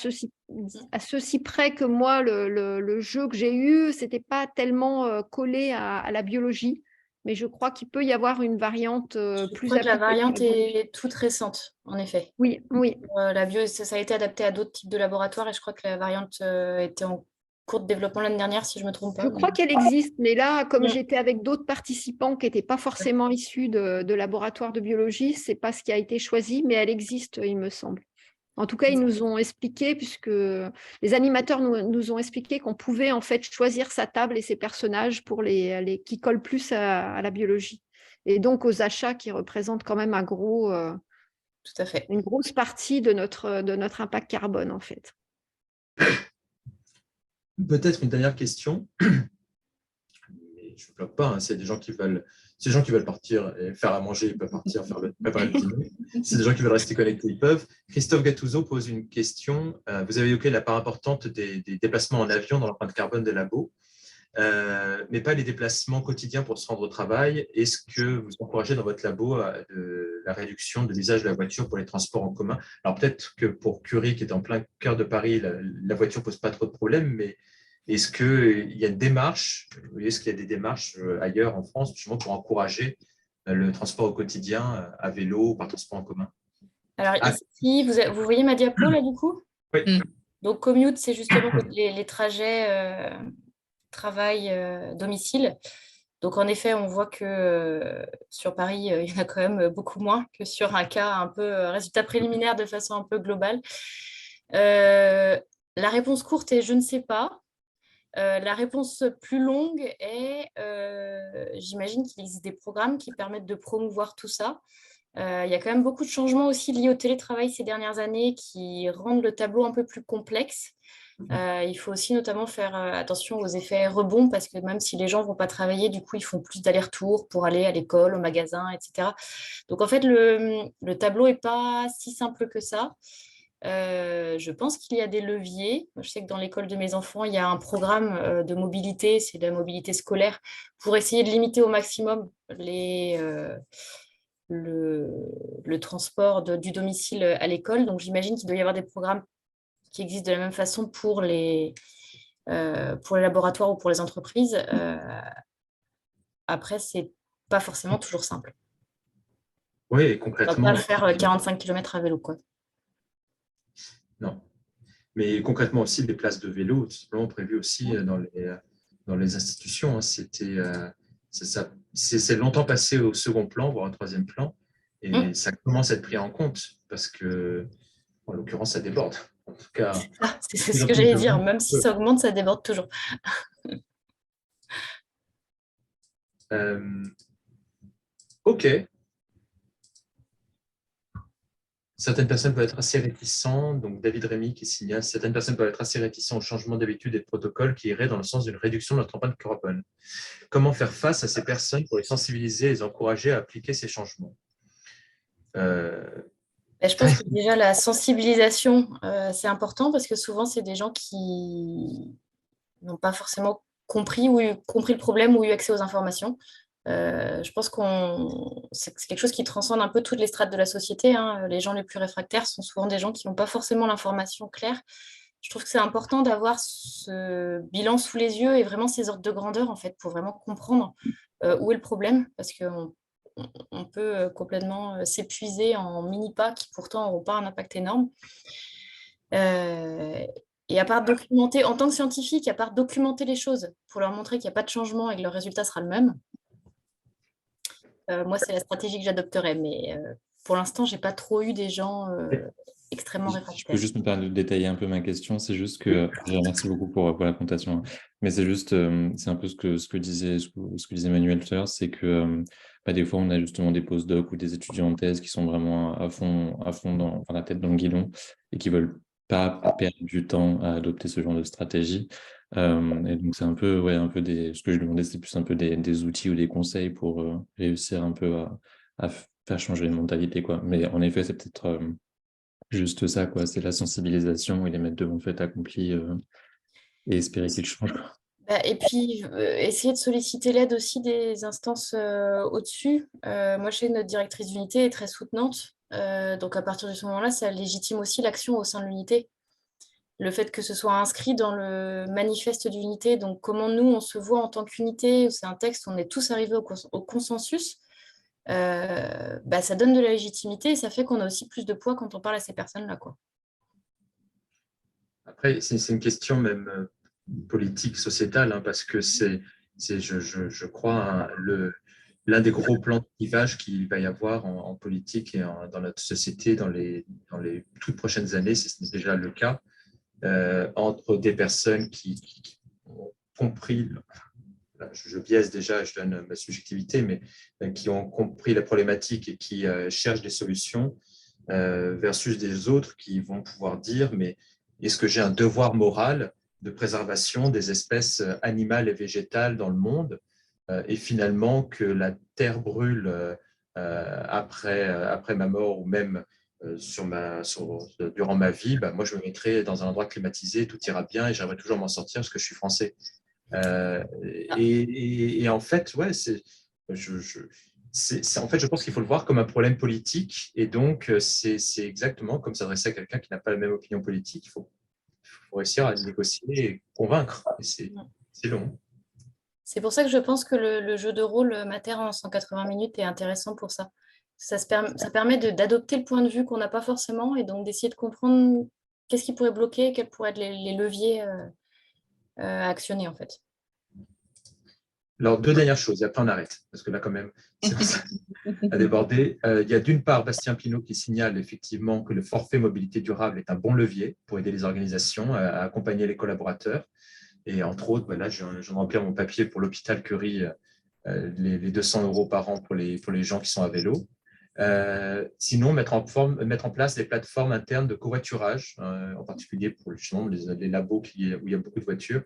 à ceci près que moi, le jeu que j'ai eu, c'était pas tellement collé à la biologie, mais je crois qu'il peut y avoir une variante Je plus crois que la appliquée à la variante biologie. est toute récente, en effet. Oui, oui. La bio, ça a été adapté à d'autres types de laboratoires et je crois que la variante était en cours de développement l'année dernière, si je ne me trompe pas. Je crois qu'elle existe, mais là, comme Mm. j'étais avec d'autres participants qui n'étaient pas forcément issus de laboratoires de biologie, c'est pas ce qui a été choisi, mais elle existe, il me semble. En tout cas, ils nous ont expliqué, puisque les animateurs nous ont expliqué qu'on pouvait en fait choisir sa table et ses personnages pour qui collent plus à la biologie. Et donc aux achats qui représentent quand même Tout à fait. une grosse partie de notre impact carbone, en fait. Peut-être une dernière question. Mais je ne bloque pas, hein. C'est des gens qui veulent partir et faire à manger, ils peuvent partir, préparer le dîner. C'est des gens qui veulent rester connectés, ils peuvent. Christophe Gattuso pose une question. Vous avez évoqué la part importante des déplacements en avion dans l'empreinte carbone des labos, mais pas les déplacements quotidiens pour se rendre au travail. Est-ce que vous encouragez dans votre labo la réduction de l'usage de la voiture pour les transports en commun? Alors peut-être que pour Curie, qui est en plein cœur de Paris, la voiture ne pose pas trop de problèmes, mais est-ce qu'il y a une démarche, est-ce qu'il y a des démarches ailleurs en France justement pour encourager le transport au quotidien à vélo ou par transport en commun? Alors Ah. ici, vous voyez ma diapo là du coup? Oui. Donc commute, c'est justement les trajets travail-domicile. Donc en effet, on voit que sur Paris, il y en a quand même beaucoup moins que sur un cas un peu résultat préliminaire de façon un peu globale. La réponse courte est je ne sais pas. La réponse plus longue est j'imagine qu'il existe des programmes qui permettent de promouvoir tout ça. Il y a quand même beaucoup de changements aussi liés au télétravail ces dernières années qui rendent le tableau un peu plus complexe. Il faut aussi notamment faire attention aux effets rebonds parce que même si les gens ne vont pas travailler, du coup, ils font plus d'allers-retours pour aller à l'école, au magasin, etc. Donc, en fait, le tableau n'est pas si simple que ça. Je pense qu'il y a des leviers. Je sais que dans l'école de mes enfants, il y a un programme de mobilité, c'est de la mobilité scolaire, pour essayer de limiter au maximum le transport du domicile à l'école. Donc, j'imagine qu'il doit y avoir des programmes qui existent de la même façon pour les laboratoires ou pour les entreprises. Après, c'est pas forcément toujours simple. Oui, et On va concrètement. pas faire 45 km à vélo, quoi. Non. Mais concrètement aussi, des places de vélo, tout simplement prévues aussi dans les institutions. Hein. C'est longtemps passé au second plan, voire au troisième plan. Et ça commence à être pris en compte parce que, en l'occurrence, ça déborde. En tout cas, c'est ce que j'allais dire. Même si ça augmente, ça déborde toujours. OK. Certaines personnes peuvent être assez réticentes, donc David Rémy qui signale, certaines personnes peuvent être assez réticentes au changement d'habitude et de protocole qui irait dans le sens d'une réduction de notre empreinte carbone. Comment faire face à ces personnes pour les sensibiliser et les encourager à appliquer ces changements? Je pense que déjà la sensibilisation, c'est important parce que souvent, c'est des gens qui n'ont pas forcément compris le problème ou eu accès aux informations. Je pense que c'est quelque chose qui transcende un peu toutes les strates de la société, hein. Les gens les plus réfractaires sont souvent des gens qui n'ont pas forcément l'information claire. Je trouve que c'est important d'avoir ce bilan sous les yeux et vraiment ces ordres de grandeur, en fait, pour vraiment comprendre où est le problème, parce qu'on peut complètement s'épuiser en mini-pas qui pourtant n'auront pas un impact énorme. Et à part documenter, en tant que scientifique, à part documenter les choses pour leur montrer qu'il n'y a pas de changement et que le résultat sera le même, moi, c'est la stratégie que j'adopterais. Mais pour l'instant, je n'ai pas trop eu des gens extrêmement Je réfractaires. peux juste me permettre de détailler un peu ma question. C'est juste que, je remercie beaucoup pour la présentation, hein. Mais c'est juste, c'est un peu ce que disait Manuel tout à l'heure, c'est que des fois, on a justement des postdocs ou des étudiants en thèse qui sont vraiment à fond la tête dans le guidon et qui veulent pas perdre du temps à adopter ce genre de stratégie. Et donc, c'est un peu ce que je demandais, c'est plus un peu des outils ou des conseils pour réussir un peu à faire changer les mentalités, quoi. Mais en effet, c'est peut-être juste ça, quoi. C'est la sensibilisation et les mettre devant le fait accompli et espérer qu'ils changent, quoi. Et puis, essayer de solliciter l'aide aussi des instances au-dessus. Moi, je sais que notre directrice d'unité est très soutenante. Donc, à partir de ce moment-là, ça légitime aussi l'action au sein de l'unité. Le fait que ce soit inscrit dans le manifeste d'unité, donc comment nous, on se voit en tant qu'unité, c'est un texte, on est tous arrivés au consensus, ça donne de la légitimité et ça fait qu'on a aussi plus de poids quand on parle à ces personnes-là, quoi. Après, c'est une question même politique, sociétale, hein, parce que je crois, l'un des gros plans de clivage qu'il va y avoir en politique et dans notre société dans les toutes prochaines années, si ce n'est déjà le cas, entre des personnes qui ont compris, je biaise déjà, je donne ma subjectivité, mais qui ont compris la problématique et qui cherchent des solutions, versus des autres qui vont pouvoir dire, mais est-ce que j'ai un devoir moral de préservation des espèces animales et végétales dans le monde, et finalement que la terre brûle après ma mort ou même durant ma vie, moi je me mettrai dans un endroit climatisé, tout ira bien et j'aimerais toujours m'en sortir parce que je suis français. Et en fait, ouais, en fait, je pense qu'il faut le voir comme un problème politique et donc c'est exactement comme s'adresser à quelqu'un qui n'a pas la même opinion politique. Il faut réussir à négocier et convaincre. Et c'est long. C'est pour ça que je pense que le jeu de rôle Mater en 180 minutes est intéressant pour ça. Ça permet d'adopter le point de vue qu'on n'a pas forcément et donc d'essayer de comprendre qu'est-ce qui pourrait bloquer, quels pourraient être les leviers à actionner en fait. Alors, deux dernières choses, et après on arrête, parce que là, quand même, c'est à déborder. Il y a d'une part Bastien Pinault qui signale effectivement que le forfait mobilité durable est un bon levier pour aider les organisations à accompagner les collaborateurs. Et entre autres, là, je viens de remplir mon papier pour l'hôpital Curie, les 200 € par an pour les gens qui sont à vélo. Sinon, mettre en place des plateformes internes de covoiturage, en particulier pour justement les labos où il y a beaucoup de voitures.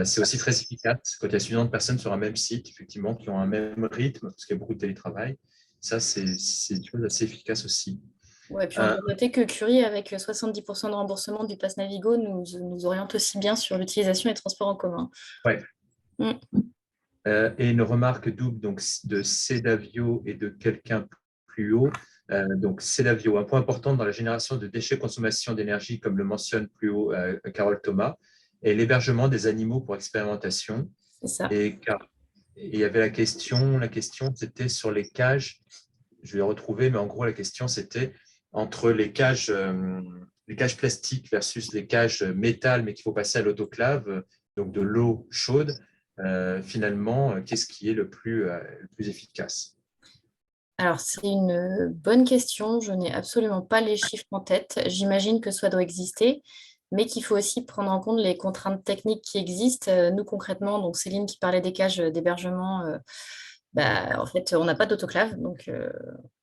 C'est aussi très efficace quand il y a suffisamment de personnes sur un même site, effectivement, qui ont un même rythme, parce qu'il y a beaucoup de télétravail. Ça, c'est une chose assez efficace aussi. Ouais, puis on peut noter que Curie, avec 70% de remboursement du Pass Navigo, nous oriente aussi bien sur l'utilisation des transports en commun. Ouais. Et une remarque double donc, de Cédavio et de quelqu'un plus haut. Donc, Cédavio, un point important dans la génération de déchets consommation d'énergie, comme le mentionne plus haut Carole Thomas, et l'hébergement des animaux pour expérimentation. C'est ça. Et il y avait la question c'était sur les cages, je vais retrouver, mais en gros la question c'était entre les cages plastiques versus les cages métal, mais qu'il faut passer à l'autoclave, donc de l'eau chaude, finalement, qu'est-ce qui est le plus efficace? Alors, c'est une bonne question. Je n'ai absolument pas les chiffres en tête. J'imagine que ça doit exister, mais qu'il faut aussi prendre en compte les contraintes techniques qui existent. Nous, concrètement, donc Céline qui parlait des cages d'hébergement, en fait, on n'a pas d'autoclave. Donc,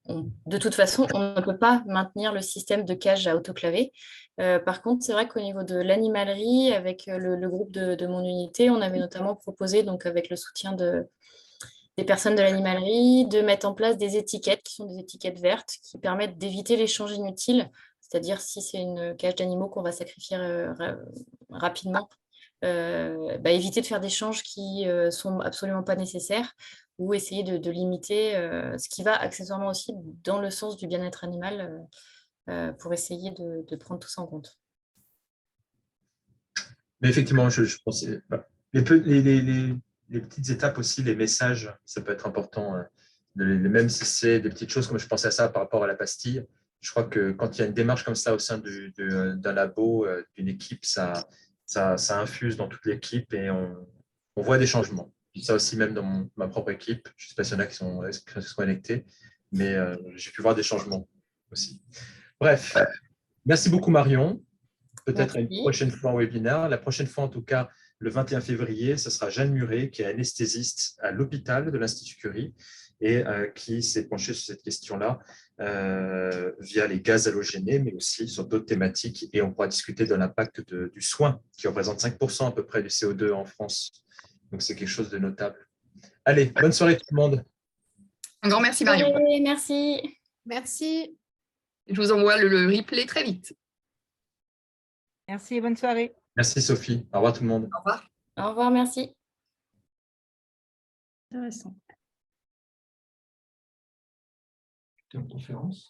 de toute façon, on ne peut pas maintenir le système de cage à autoclaver. Par contre, c'est vrai qu'au niveau de l'animalerie, avec le groupe de mon unité, on avait notamment proposé, donc avec le soutien des personnes de l'animalerie, de mettre en place des étiquettes qui sont des étiquettes vertes qui permettent d'éviter l'échange inutile. C'est-à-dire si c'est une cage d'animaux qu'on va sacrifier rapidement, éviter de faire des échanges qui ne sont absolument pas nécessaires. ou essayer de limiter, ce qui va accessoirement aussi dans le sens du bien-être animal pour essayer de prendre tout ça en compte. Mais effectivement, je pensais, les petites étapes aussi, les messages, ça peut être important. Même si c'est des petites choses, comme je pensais à ça par rapport à la pastille, je crois que quand il y a une démarche comme ça au sein d'un labo, d'une équipe, ça infuse dans toute l'équipe et on voit des changements. Ça aussi, même dans ma propre équipe, je ne sais pas s'il y en a qui sont connectés, mais j'ai pu voir des changements aussi. Bref, merci beaucoup Marion. Peut-être à une prochaine fois en webinaire. La prochaine fois, en tout cas, le 21 février, ce sera Jeanne Muret, qui est anesthésiste à l'hôpital de l'Institut Curie et qui s'est penchée sur cette question-là via les gaz halogénés, mais aussi sur d'autres thématiques. Et on pourra discuter de l'impact du soin, qui représente 5% à peu près du CO2 en France. Donc, c'est quelque chose de notable. Allez, bonne soirée tout le monde. Un grand merci, Marion. Merci. Merci. Je vous envoie le replay très vite. Merci et bonne soirée. Merci Sophie. Au revoir tout le monde. Au revoir. Au revoir, merci. Intéressant. C'était en conférence.